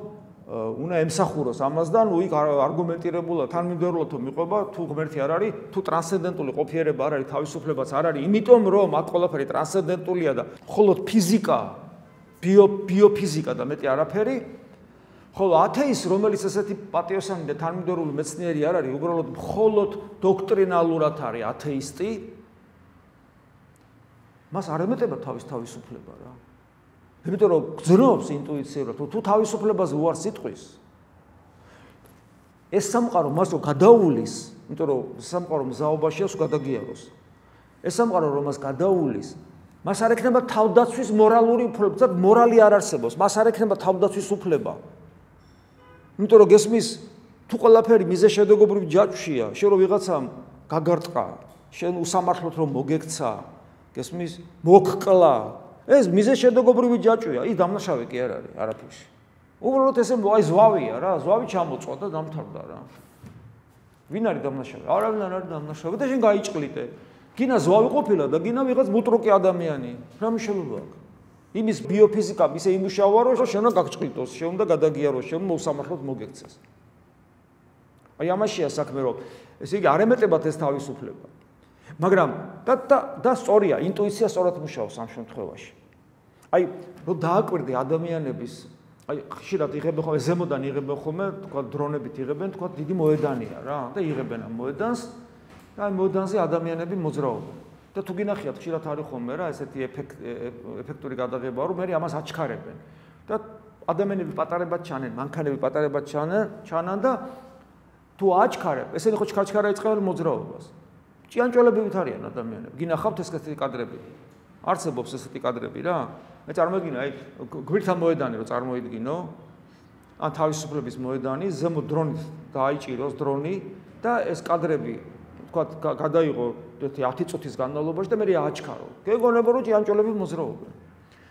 უნდა ემსახუროს ამას და ნუ იქ არგუმენტირებულად თანმიმდევრულად თუ მიყვება თუ ღმერთი არ არის თუ ტრანსცენდენტული ყოფიერება არ არის თავისუფლებაც არ არის იმიტომ რომ აქ ყველაფერი ტრანსცენდენტულია და მხოლოდ ფიზიკა ბიოფიზიკა და მეტი არაფერი ხოლო ათეისტი რომელიც ესეთი პატიოსანი და თანმიმდევრული მეცნიერი არ არის უბრალოდ მხოლოდ დოქტრინალურად არის ათეისტი მას არ ემეტება თავისუფლება რა იმიტომ რომ გძნობს ინტუიციურად თუ თავისუფლებაზე უარს იტყვის ეს სამყარო მას რო გადაუვლის იმიტომ რომ სამყარო მზაობაშია სულ გადაგიაროს ეს სამყარო რომ მას გადაუვლის მას არ ექნება თავდაცვის მორალური უფლება და მორალი არ არსებობს მას არ ექნება თავდაცვის უფლება იმიტომ რომ გესმის თუ ყველაფერი მიზეშედეგობრივი ჯაჭვშია შენ რო ვიღაცამ გაგარტყა შენ უსამართლოდ რომ მოგექცა გესმის მოგკლა ეს მიზეშედეგობრივი ჯაჭვია ის დამნაშავე კი არ არის არაფერში უბრალოდ ესე აი ზვავია რა ზვავი ჩამოწვა და დამთავრდა რა ვინ არის დამნაშავე არავინ არ არის დამნაშავე და შენ გაიჭყლიტე გინა ზვავი ყოფილა და გინა ვიღაც მუტრუკი ადამიანი რა მნიშვნელობა აქვს იმის ბიოფიზიკა ისე იმუშავა რომ შენ უნდა გაგჭყლიტოს შენ უნდა გადაგიაროს შენ მოსამართლოდ მოგექცეს აი ამაშია საქმე რომ ესე იგი არ ემეტებათ ეს თავისუფლება მაგრამ და სწორია ინტუიცია სწორად მუშაობს ამ შემთხვევაში აი რომ დააკვირდე ადამიანების აი ხშირად იღებენ ხოლმე ზემოდან იღებენ ხოლმე თქვა დრონებით იღებენ თქვა დიდი მოედანია რა და იღებენ ამ მოედანს და ამ მოედანზე ადამიანები მოძრაობენ და თუ გინახიათ ხშირად არის ხოლმე რა ესეთი ეფექტური გადაღება რომ მე ამას აჩქარებენ და ადამიანები პატარებად ჩანენ მანქანები პატარებად ჩანან და თუ აჩქარებ ესენი ხო ჩქარჩქარა იწყებენ მოძრაობას ჭიანჭველებივით არიან ადამიანები გინახავთ ესეთი კადრები არსებობს ესეთი კადრები რა მე წარმოგიდგინე აი გვირთან მოედანი რომ წარმოიდგინო ან თავისუფლების მოედანი ზემო დრონით დააიჭიროს დრონი და ეს კადრები თქვა გადაიღო 10 წუთის განმავლობაში და მე აჩქარო გეგონება რომ ჭიანჭველები მოძრაობენ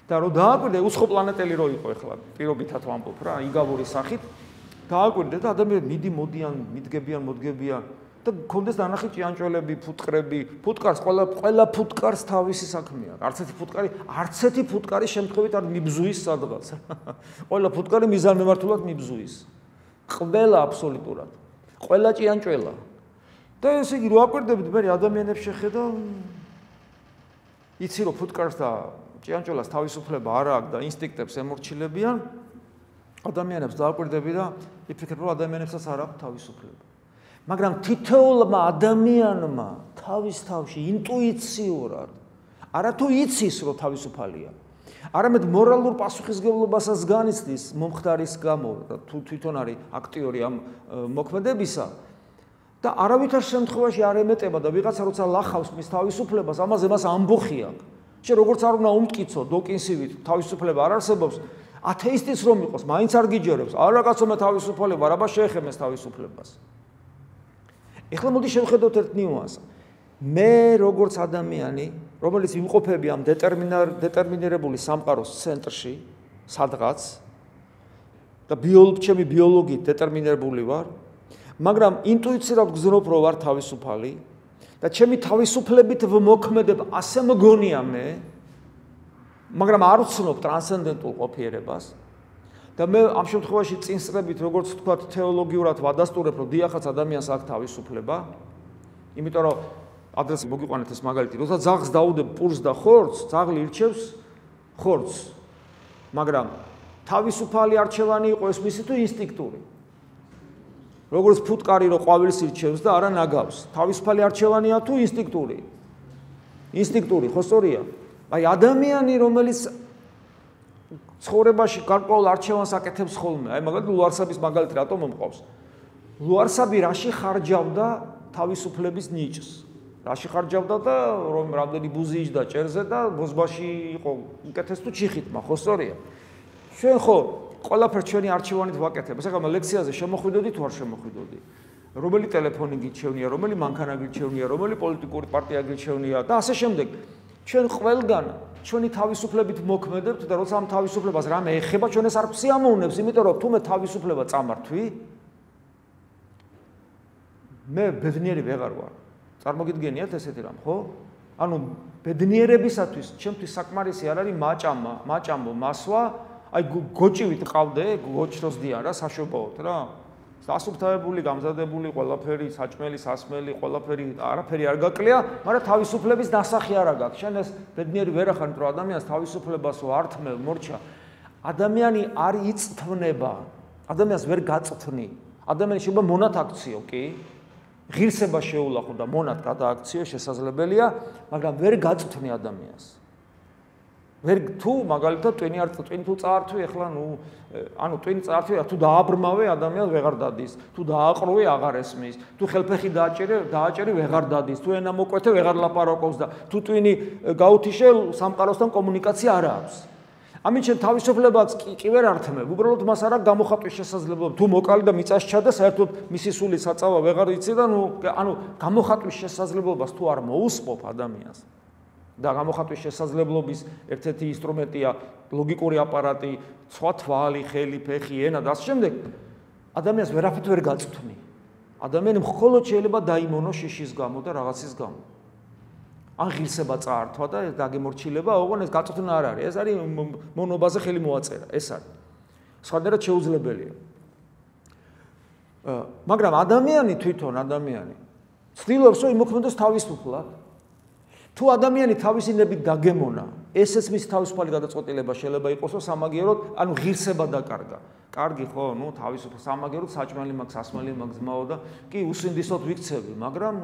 და რომ დააკვირდე უცხო პლანეტელი რო იყო ახლა პირობითად ვამბობ რა იგავური სახით დააკვირდე და ადამიანები მიდი მოდიან მიდგებიან მოდგებიან და გქონდეს დანახი ჭიანჭველები, ფუტკრები, ფუტკარს ყველა ფუტკარს თავისი საქმეა. არც ერთი ფუტკარი შემთხვევით არ მიბზუის სადღაც. ყველა ფუტკარი მიზანმიმართულად მიბზუის. ყველა აბსოლუტურად. ყველა ჭიანჭველა. და ესე იგი რო აკვირდებით მე ადამიანებს შეხედა იცი რომ ფუტკარს და ჭიანჭველას თავისუფლება არ აქვს და ინსტინქტებს ემორჩილებიან ადამიანებს დააკვირდები და იფიქრებ რომ ადამიანებსაც არ აქვს თავისუფლება. მაგრამ თითოეულმა ადამიანმა თავის თავში ინტუიციურად არათუ იცის რომ თავისუფალია არამედ მორალურ პასუხისმგებლობასაც განიცდის მომხდარის გამო თუ თვითონ არის აქტიორი ამ მოქმედებისა და არავითარ შემთხვევაში არ ემეტება და ვიღაცა როცა ლახავს მის თავისუფლებას ამაზე მას ამბოხი აქვს შენ როგორც არ უნდა უმტკიცო დოკინსივით თავისუფლება არ არსებობს ათეისტიც რომ იყოს მაინც არ გიჯერებს არა კაცო მე თავისუფლება რაბა შეეხემეს თავისუფლებას ეხლა მოდი შევხედოთ ერთ ნიუანსს. მე როგორც ადამიანი, რომელიც ვიმყოფები ამ დეტერმინირებული სამყაროს ცენტრში, სადღაც და ჩემი ბიოლოგიით დეტერმინირებული ვარ, მაგრამ ინტუიციურად გზნობ რომ ვარ თავისუფალი და ჩემი თავისუფლებით ვმოქმედებ, ასე მგონია მე, მაგრამ არ ვცნობ ტრანსცენდენტულ ყოფიერებას. და მე ამ შემთხვევაში წინსწრებით როგორც თქვა თეოლოგიურად ვადასტურებ რომ დიახაც ადამიანს აქვს თავისუფლება იმიტომ რომ ადრეს მოგიყვანეთ ეს მაგალითი როცა ძაღლს დაუდებ პურს და ხორცს ძაღლი ირჩევს ხორცს მაგრამ თავისუფალი არჩევანი იყო ეს მისი თუ ინსტინქტური როგორც ფუტკარი რომ ყვავილს ირჩევს და არა ნაგავს თავისუფალი არჩევანია თუ ინსტინქტური ხო სწორია აი ადამიანი რომელიც ცხოვრებაში გარკვეულ არჩევანს აკეთებს ხოლმე. აი მაგალითად ლუარსაბის მაგალითი რატომ მომყავს? ლუარსაბი რაში ხარჯავდა თავისუფლების ნიჭს? რაში ხარჯავდა და რომ რამდენი ბუზი იჯდა ჭერზე და ბოზბაში იყო უკეთეს თუ ჩიხითმა, ხო სწორია? ჩვენ ხო ყველაფერს ჩვენი არჩევანით ვაკეთებ. ეს ახლა ლექციაზე შემოხვიდოდი თუ არ შემოხვიდოდი? რომელი ტელეფონი გიჩევნია, რომელი მანქანა გიჩევნია, რომელი პოლიტიკური პარტია გიჩევნია და ასე შემდეგ. ჩვენ ყველგან ჩვენი თავისუფლებით მოქმედებთ და როცა ამ თავისუფლებას რამე ეხება ჩვენ ეს არ სიამოვნებს, იმიტომ რომ თუ მე თავისუფლება წამართვი, მე ბედნიერი ვეღარ ვარ. წარმოგიდგენიათ ესეთი რამ, ხო? ანუ ბედნიერებისათვის ჩემთვის საკმარისი არ არის მაჭამო, მასვა, აი გოჭივით ყავდე, გოჩროსდიან რა, საშობაოდ რა. დასუფთავებული, გამზადებული, ყველაფერი, საჭმელი, სასმელი, ყველაფერი, არაფერი არ გაკლია, მაგრამ თავისუფლების დასახი არ აქვს. შენ ეს ბედნიერი ვერ ახარ, რომ ადამიანს თავისუფლებას ვართმევ, მორჩა. ადამიანი არ იწთვნება, ადამიანს ვერ გაწთვნი. ადამიანი შეიძლება მონად აქციო, კი? ღირსება შეულახო და მონად გადააქციო შესაძლებელია, მაგრამ ვერ გაწთვნი ადამიანს. ვერ თუ მაგალითად ტვინი თუ წაართვი, ეხლა ანუ ტვინი წაართვი, თუ დააბრმავე ადამიანს ვეღარ დადის, თუ დააყრუე აღარ ესმის, თუ ხელფეხი დააჭერი ვეღარ დადის, თუ ენა მოკვეთე ვეღარ ლაპარაკობს და თუ ტვინი გაუთიშე სამყაროსთან კომუნიკაცია არ აქვს. ამით შენ თავისუფლებას კი ვერ ართმევ, უბრალოდ მას არ აქვს გამოხატვის შესაძლებლობა. თუ მოკალი და მიწას ჩადა, საერთოდ მისი სული საწავა ვეღარ იცი და ანუ გამოხატვის შესაძლებლობას თუ არ მოусპობ ადამიანს და გამოხატვის შესაძლებლობის ერთ-ერთი ინსტრუმენტია ლოგიკური აპარატი, სხვა თვალი, ხელი, ფეხი, ენა და ასე შემდეგ. ადამიანს ვერაფრით ვერ გაწთვნი. ადამიანი მხოლოდ შეიძლება დაიმონოს შიშის გამო და რაღაცის გამო. ან ღირსება წაართვა და დაგემორჩილება, ოღონდ ეს გაწთვნა არ არის. ეს არის მონობაზე ხელი მოაწერა, ეს არის. სხვადასხვა შეუძლებელია. მაგრამ ადამიანი თვითონ ცდილობს რომ იმოქმედოს თავისუფლად. თუ ადამიანი თავისი ნებით დაგემონა, ესეც მის თავისუფალი გადაწყვეტილება შეიძლება იყოს, რომ სამაგიეროდ, ანუ ღირსება დაკარგა. კარგი ხო, თავისუფალ სამაგიეროდ საჭმელი მაქვს, სასმელი მაქვს ძმაო და კი უსინდისოდ ვიქცევი, მაგრამ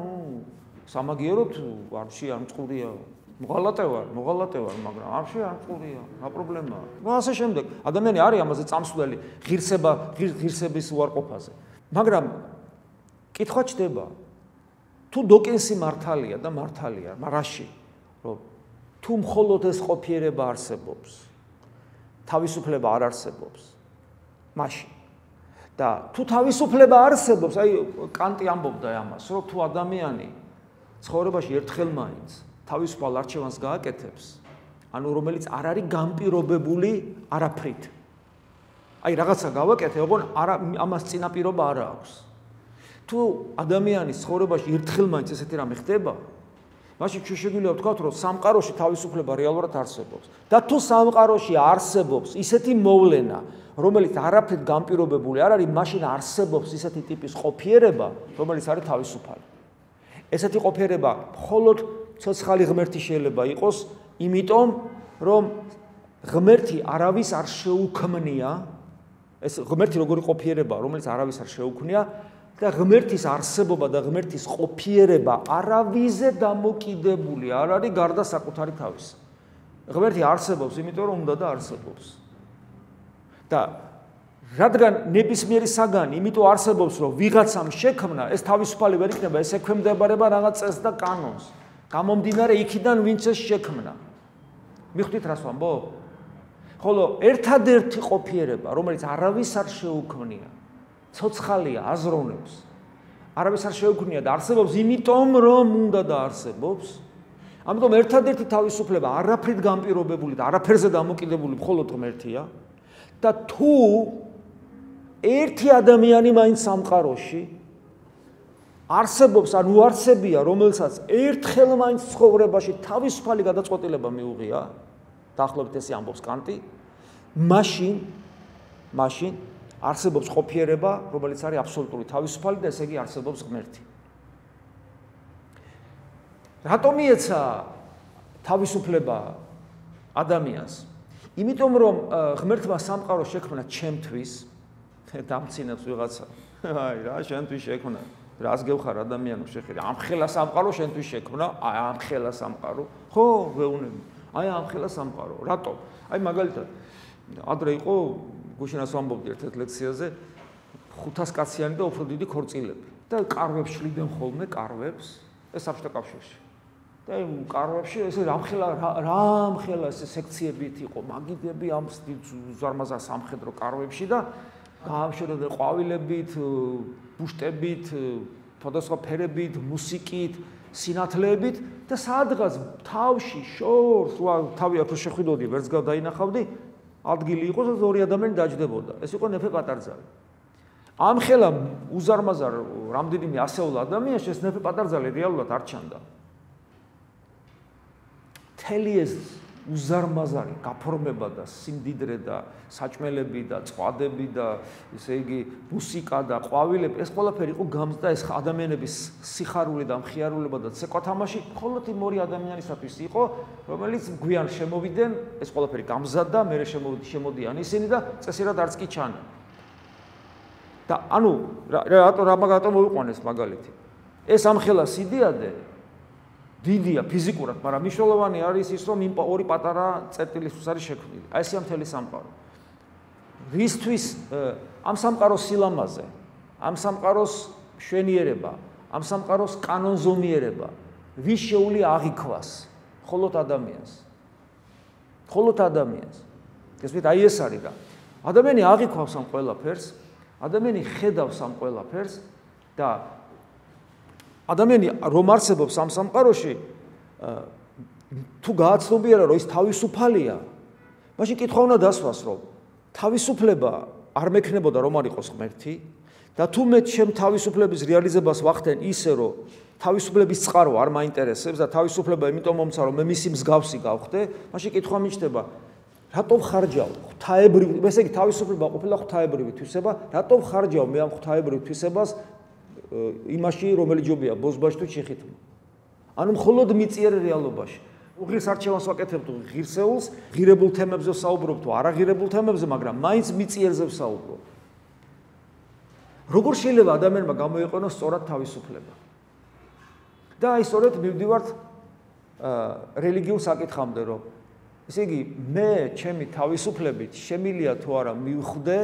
სამაგიეროდ არში არ მწყურია. მოღალატე ვარ, მაგრამ არში არ მწყურია. რა პრობლემაა? ასე შემდეგ. ადამიანი არის ამაზე წამსვლელი ღირსების უარყოფაზე. მაგრამ კითხვა ჩდება თუ დოკინსი მართალია და მართალია, რაში? რომ თუ მხოლოდ ეს ყოფიერება არსებობს, თავისუფლება არ არსებობს. მაშინ. და თუ თავისუფლება არსებობს, აი კანტი ამბობდა ამას, რომ თუ ადამიანი ცხოვრებაში ერთხელ მაინც თავისუფალ არჩევანს გააკეთებს, ანუ რომელიც არ არის განპირობებული არაფრით. აი რაღაცა გავაკეთე, ოღონდ ამას წინაპირობა არ აქვს. თუ ადამიანის ცხოვრებაში ერთხელ მაინც ესეთი რამე ხდება, მაშინ შეგვიძლია ვთქვათ, რომ სამყაროში თავისუფლება რეალურად არსებობს. და თუ სამყაროში არსებობს ისეთი მოვლენა, რომელიც არაფრით განპირობებული არ არის, მაშინ არსებობს ისეთი ტიპის ყოფიერება, რომელიც არის თავისუფალი. ესეთი ყოფიერება მხოლოდ ცოცხალი ღმერთი შეიძლება იყოს, იმიტომ რომ ღმერთი არავის არ შეუქმნია, ეს ღმერთი როგორი ყოფიერება, რომელიც არავის არ შეუქმნია და ღმერთის არსებობა და ღმერთის ყოფიერება არავიზე დამოკიდებული არ არის გარდა საკუთარი თავისა. ღმერთი არსებობს, იმიტომ რომ უნდა და არსებობს. და რადგან ნებისმიერი საგანი, იმიტომ არსებობს, რომ ვიღაცამ შექმნა, ეს თავისუფალი ვერ იქნება, ეს ექვემდებარება რაღაც წესს და კანონს. გამომდინარე იქიდან, ვინც ეს შექმნა. მიხვდით რას ვამბობ? ხოლო ერთადერთი ყოფიერება, რომელიც არავის არ შეუქმნია, ცოცხალია, აზროვნებს. არავის არ შეუქმნია და არსებობს, იმიტომ რომ უნდა და არსებობს. ამიტომ ერთადერთი თავისუფლება არაფრით განპირობებული და არაფერზე დამოკიდებული მხოლოდ ღმერთია. და თუ ერთი ადამიანი მაინც სამყაროში არსებობს, ან უარსებია, რომელსაც ერთხელ მაინც ცხოვრებაში თავისუფალი გადაწყვეტილება მიუღია, დაახლოებით ესე ამბობს კანტი, მაშინ არსებობს ყოფიერება, რომელიც არის აბსოლუტური თავისუფალი და ესე იგი არსებობს ღმერთი. რატომ მიეცა თავისუფლება ადამიანს? იმიტომ რომ ღმერთმა სამყარო შექმნა ჩემთვის, დამცინებს ვიღაცა. აი რა, შენთვის შექმნა. რას გევხარ ადამიანო შეხედე? ამ ხელა სამყარო შენთვის შექმნა, აი ამ ხელა სამყარო. ხო, ვეუნები. აი ამ ხელა სამყარო. რატომ? აი მაგალითად, ადრე იყო გუშინას ვამბობდი ერთ ლექციაზე 500 კაციანი და უფრო დიდი ქორწილები. და კარვებს შლიდნენ ხოლმე, კარვებს, ეს საბჭოთა კავშირში. და კარვებში ესე რამხელა ეს სექციებით იყო, მაგიდები ამ ზარმაზარ სამხედრო კარვებში და გაამშვიდობდნენ ყვავილებით, ბუშტებით, სხვადასხვა ფერებით, მუსიკით, სინათლეებით და სადღაც თავში შორს, თავი აქ შეხვიდოდი, ვერც გადაინახავდი, ადგილი იყო, სადაც ორი ადამიანი დაჯდებოდა. ეს იყო ნეფე პატარძალი. ამ ხელა უზარმაზარ რამდენიმე ასეულ ადამიანს ეს ნეფე პატარძალი რეალურად არ ჩანდა. მთელი ეს უზარმაზარი გაფორმება და სიმდიდრე და საჭმელები და წვადები და ესე იგი მუსიკა და ყვავილები ეს ყველაფერი იყო გამზდა ეს ადამიანების სიხარული და მხიარულება და ცეკვა თამაში მხოლოდ იმ ორი ადამიანისათვის იყო რომელიც გვიან შემოვიდნენ ეს ყველაფერი გამზადდა მერე შემოდიან ისინი და წესიერად არც კი ჩანა და ანუ რატომ მოვიყვანეს მაგალითი ეს ამხელა სიდიადე დიდია ფიზიკურად, მაგრამ მნიშვნელოვანი არის ის, რომ იმ ორი პატარა წერტილისთვის არის შექმნილი. აი ესეა მთელი სამყარო. რისთვის ამ სამყაროს სილამაზე, ამ სამყაროს მშვენიერება, ამ სამყაროს კანონზომიერება, ვის შეუძლია აღიქვას? მხოლოდ ადამიანს. მხოლოდ ადამიანს. გესმით, აი ეს არის რა. ადამიანი აღიქვავს ამ ყველაფერს, ადამიანი ხედავს ამ ყველაფერს და ადამიანი რომ არსებობს ამ სამყაროში თუ გააცნობიერა რომ ის თავისუფალია მაშინ კითხვა უნდა დასვას რომ თავისუფლება არ მექნებოდა რომ არ იყოს ღმერთი და თუ მე ჩემ თავისუფლების რეალიზებას ვახდენ ისე რომ თავისუფლების წყარო არ მაინტერესებს და თავისუფლება იმიტომ მომცა რომ მე მისი მსგავსი გავხდე მაშინ კითხვა მიჩნდება რატომ ხარჯავ ღვთაებრივი ესე იგი თავისუფლება ყოფილა ღვთაებრივი თვისება რატომ ხარჯავ მე ამ ღვთაებრივ თვისებას იმაში რომელიც ჯობია ბოზბაში თუ ჩიხითმა. ანუ მხოლოდ მიწიერ რეალობაში. უღირს არჩევანს ვაკეთებ თუ ღირსეულს, ღირებულ თემებზე ვსაუბრობ თუ არაღირებულ თემებზე, მაგრამ მაინც მიწიერზე ვსაუბრობ. როგორ შეიძლება ადამიანმა გამოიყენოს სწორად თავისუფლება? და აი სწორედ მივდივართ რელიგიურ საკითხამდე, რომ ესე იგი მე ჩემი თავისუფლებით შემილია თუ არა მივხვდე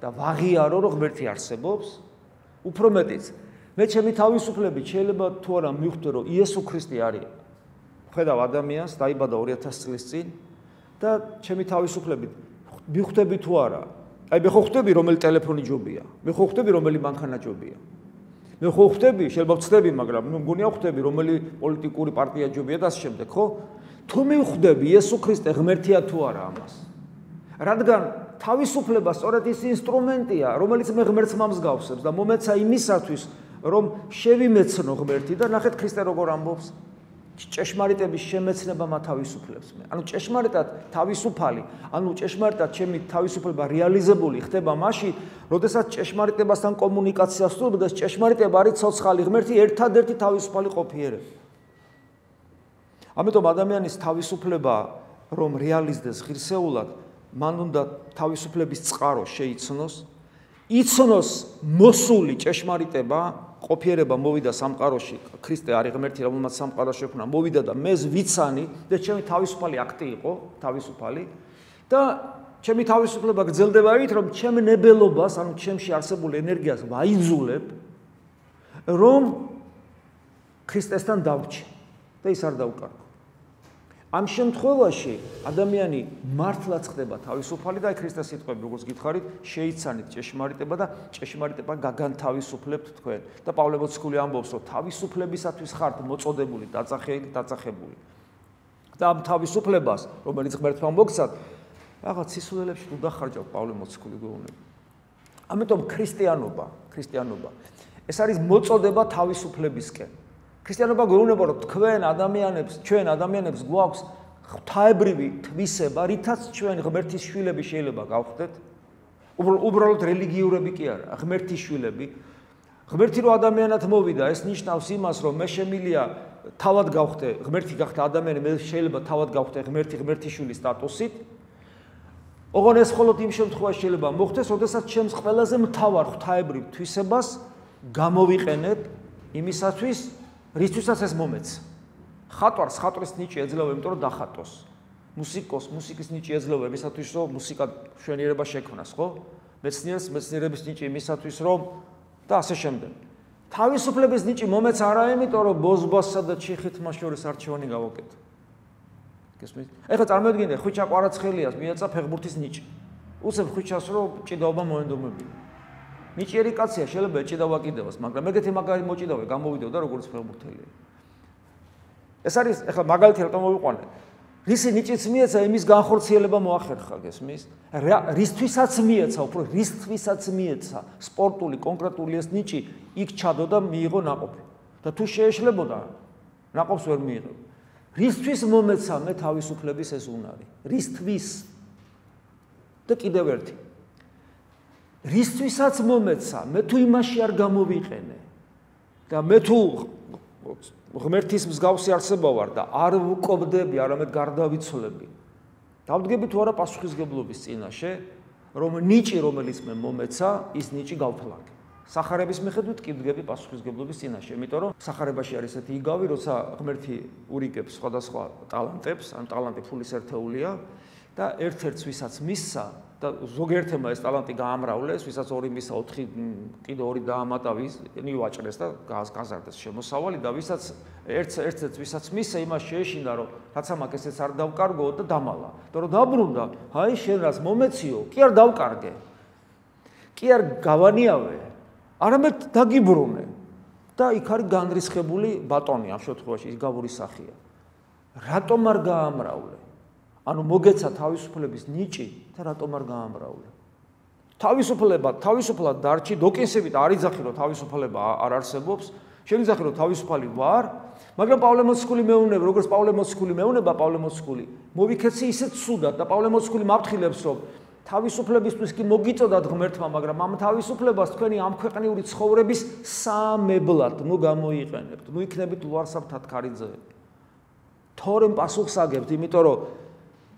და ვაღიარო რომ ღმერთი არსებობს უფრო მეტიც მე ჩემი თავისუფლებით შეიძლება თუ არა მივხვდე რომ იესო ქრისტე არის ხედავ ადამიანს დაიბადა 2000 წლის წინ და ჩემი თავისუფლებით მივხვდები თუ არა აი მე ხო ხვდები რომელი ტელეფონი ჯობია მე ხო ხვდები რომელი მანქანა ჯობია მე ხო ხვდები შეიძლება ვწდები მაგრამ მე მგონია ხვდები რომელი პოლიტიკური პარტია ჯობია და ასე შემდეგ ხო თუ მივხვდები იესო ქრისტე ღმერთია თუ არა ამას რადგან თავისუფლება სწორედ ის ინსტრუმენტია, რომელიც მე ღმერთს მომსგავსებს და მომეცა იმისათვის, რომ შევიმეცნო ღმერთი და ნახეთ ქრისტე როგორ ამბობს, ჭეშმარიტების შემეცნება მათავისუფლებს მე. ანუ ჭეშმარიტად თავისუფალი, ანუ ჭეშმარიტად ჩემი თავისუფლება რეალიზებული ხდება მაშინ, როდესაც ჭეშმარიტებასთან კომუნიკაცია სრულდება და ჭეშმარიტება არის ცოცხალი ღმერთი ერთადერთი თავისუფალი ყოფიერება. ამიტომ ადამიანის თავისუფლება რომ რეალიზდეს ღირსეულად მან უნდა თავისუფლების წყარო შეიცნოს, იცნოს მოსული ჭეშმარიტება, ყოფიერება მოვიდა სამყაროში, ქრისტე არის ღმერთი, რომელმაც სამყარო შექმნა, მოვიდა და მე ვიცანი და ჩემი თავისუფალი აქტი იყო, თავისუფალი და ჩემი თავისუფლება გრძელდება იმით, რომ ჩემ ნებელობას, ანუ ჩემში არსებულ ენერგიას ვაიძულებ, რომ ქრისტესთან დავრჩე და ის არ დაუკარგო. ამ შემთხვევაში ადამიანი მართლაც ხდება თავისუფალი და აი ქრისტეს სიტყვები როგორც გითხარით შეიცანით ჭეშმარიტება და ჭეშმარიტება გაგანთავისუფლებთ თქვენ და პავლე მოციქული ამბობს რომ თავისუფლებისათვის ხართ მოწოდებული დაწახებული და ამ თავისუფლებას რომელიც ღმერთმა მოგცათ რაღაც სისულელებში თუ დახარჯავ პავლე მოციქული გვეუბნება ამიტომ ქრისტიანობა ეს არის მოწოდება თავისუფლებისკენ ქრისტიანობა გვეუბნება რომ ჩვენ ადამიანებს გვაქვს ღვთაებრივი თვისება, რითაც ჩვენ ღმერთის შვილები შეიძლება გავხდეთ. უბრალოდ რელიგიურები კი არა, ღმერთის შვილები. ღმერთი რო ადამიანად მოვიდა, ეს ნიშნავს იმას, რომ მე შემილია თავად გავხდე, ღმერთი გახდა ადამიანი, მე შეიძლება თავად გავხდე ღმერთის შვილის სტატუსით. ოღონდ ეს მხოლოდ იმ შემთხვევაში შეიძლება მოხდეს, როდესაც ჩემს ყველაზე მთავარ ღვთაებრივ თვისებას გამოვიყენებ იმისათვის რისთვისაც ეს მომეც. ხატვარს ხატვრის ნიჭი ეძლევა, იმიტომ რომ დახატოს. მუსიკის ნიჭი ეძლევა იმისათვის, რომ მუსიკა მშვენიერება შექმნას, ხო? მეცნიერს მეცნიერების ნიჭი იმისათვის, რომ და ასე შემდეგ. თავისუფლების ნიჭი მომეც არა, იმიტომ რომ ბოზბასსა და ჩიხითმა შორის არჩევანი გავაკეთე. გესმით? ეხლა წარმოიდგინე, ხვიჩა ყვარაცხელიას მიეცა ფეხბურთის ნიჭი. უცებ ხვიჩას რომ ჭიდაობა მოენდომებინა. ნიჭიერი კაცია შეიძლება ეჭიდავა კიდევას, მაგრამ ეგეთი მაგარი მოჭიდავე გამოვიდოდა როგორც ფეხბურთელია. ეს არის ეხლა მაგალითი რატომ მოვიყვანე? რისი ნიჭიც მიეცა, იმის განხორციელება მოახერხა, გესმის? რისთვისაც მიეცა, უფრო რისთვისაც მიეცა სპორტული კონკრეტული ეს ნიჭი, იქ ჩადო და მიიღო ნაყოფი. და თუ შეეშლებოდა, ნაყოფს ვერ მიიღო. რისთვის მომეცა მე თავისუფლების ეს უნარი? რისთვის? და კიდევ ერთი. რისთვისაც მომეცა, მე თუ იმაში არ გამოვიყენე და მე თუ ღმერთის მსგავსი არსება ვარ და არ ვუკობდები, არამედ გარდავიცვლები. დავდგები თუ არა პასუხისგებლობის წინაშე, რომ ნიჭი, რომელიც მე მომეცა, ის ნიჭი გავფლაგე. სახარების მიხედვით კი ვდგები პასუხისგებლობის წინაშე, იმიტომ რომ სახარებაში არის ესეთი იგავი, როცა ღმერთი ურიგებს სხვადასხვა ტალანტებს, ან ტალანტი ფულის ერთეულია და ერთ-ერთს ვისაც მისცა და ზოგიერთმა ეს ტალანტი გაამრავლეს, ვისაც 2 მისცა, 4 კიდე 2 დაამატა, ნივაჭრეს და გაზარდეს შემოსავალი და ვისაც ერთ-ერთს ვისაც მისცა, იმას შეეშინდა, რომ რაც ამაკ ესეც არ დავკარგო და დამალა. და რომ დაბრუნდა, აი შენ რას მომეციო, კი არ დავკარგე. კი არ გავანიავე, არამედ დაგიბრუნე. და იქ არის განრისხებული ბატონი, ამ შემთხვევაში ის გაბური სახია. რატომ არ გაამრავლე? ანუ მოგეცა თავისუფლების ნიჭი და რატომ არ გაამრავლე? თავისუფლად დარჩი, დოკინსებით არ იძახი, რომ თავისუფლება არ არსებობს, შემიძახი, რომ თავისუფალი ვარ, მაგრამ პავლე მოციქული მეუბნება, როგორც პავლე მოციქული მეუბნება, პავლე მოციქული მოვიქეცი ისეთ ცუდად და პავლე მოციქული მაფრთხილებს, რომ თავისუფლებისთვის კი მოგიწოდათ ღმერთმა, მაგრამ ამ თავისუფლებას თქვენი ამ ქვეყნიური ცხოვრების სამებლად ნუ გამოიყენებთ, ნუ იქნებით ლუარსაბ თათქარიძეები. თორემ პასუხს აგებთ, იმიტომ რომ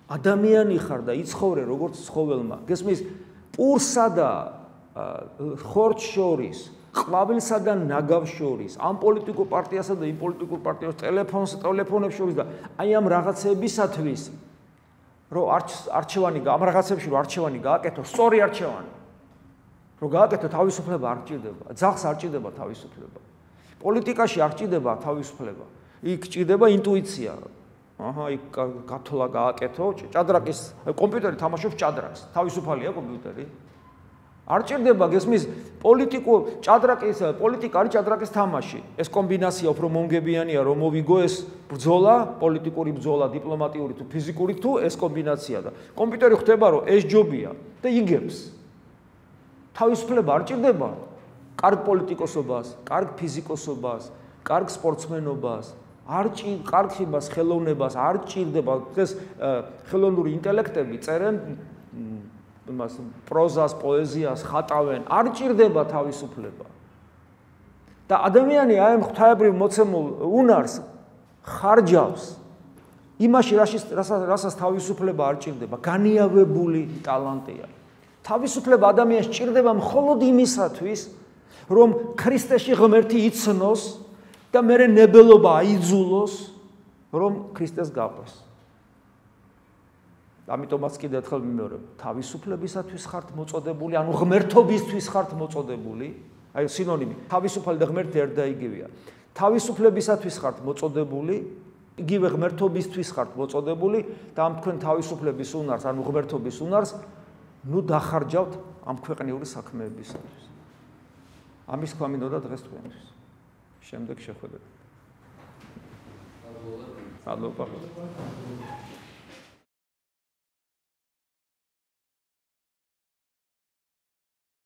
ადამიანი ხარ და იცხოვრე როგორც ცხოველმა. გესმის, პურსა და ხორცს შორის, ყვავილსა და ნაგავს შორის, ამ პოლიტიკურ პარტიასა და იმ პოლიტიკურ პარტიას ტელეფონებს შორის და აი ამ რაღაცებისათვის რომ ამ რაღაცებში რომ არჩევანი გააკეთო, სწორი არჩევანი. რომ გააკეთო თავისუფლება არ ჭირდება, ძაღლს არ ჭირდება თავისუფლება. პოლიტიკაში არ ჭირდება თავისუფლება. იქ ჭირდება ინტუიცია. იქ გათვლა გააკეთო, ჭადრაკის კომპიუტერი თამაშობს ჭადრაკს. თავისუფალია კომპიუტერი? არ ჭირდება, გესმის, პოლიტიკა არის ჭადრაკის თამაში. ეს კომბინაცია უფრო მომგებიანია, რომ მოვიგო ეს ბრძოლა, პოლიტიკური ბრძოლა, დიპლომატიური თუ ფიზიკური თუ ეს კომბინაცია და კომპიუტერი ხვდება, რომ ეს ჯობია და იგებს. თავისუფლება არ ჭირდება კარგ პოლიტიკოსობას, კარგ ფიზიკოსობას, კარგ სპორტსმენობას, კარგ ხიბას, ხელოვნებას არ ჭირდება. დღეს ხელოვნური ინტელექტები წერენ იმას პროზას, პოეზიას, ხატავენ, არ ჭირდება თავისუფლება. და ადამიანი აი ღვთაებრივ მოცემულ უნარს ხარჯავს იმაში, რასაც თავისუფლება არ ჭირდება, განიავებული ტალანტია. თავისუფლება ადამიანს ჭირდება მხოლოდ იმისათვის, რომ ქრისტეში ღმერთი იცნოს და მერე ნებელობა აიძულოს, რომ ქრისტეს გაყვეს. ამიტომაც კიდევ ერთხელ მიმეორებ, თავისუფლებისათვის ხართ მოწოდებული, ანუ ღმერთობისთვის ხართ მოწოდებული, აი სინონიმი, თავისუფალი და ღმერთი ერთ და იგივეა. თავისუფლებისათვის ხართ მოწოდებული, იგივე ღმერთობისთვის ხართ მოწოდებული და ამ თქვენ თავისუფლების უნარს, ანუ ღმერთობის უნარს, ნუ დახარჯავთ ამ ქვეყნიური საქმეებისათვის. ამის თქვა მინდოდა დღეს თქვენთვის. შემდეგ შეხვედრებით. მადლობა.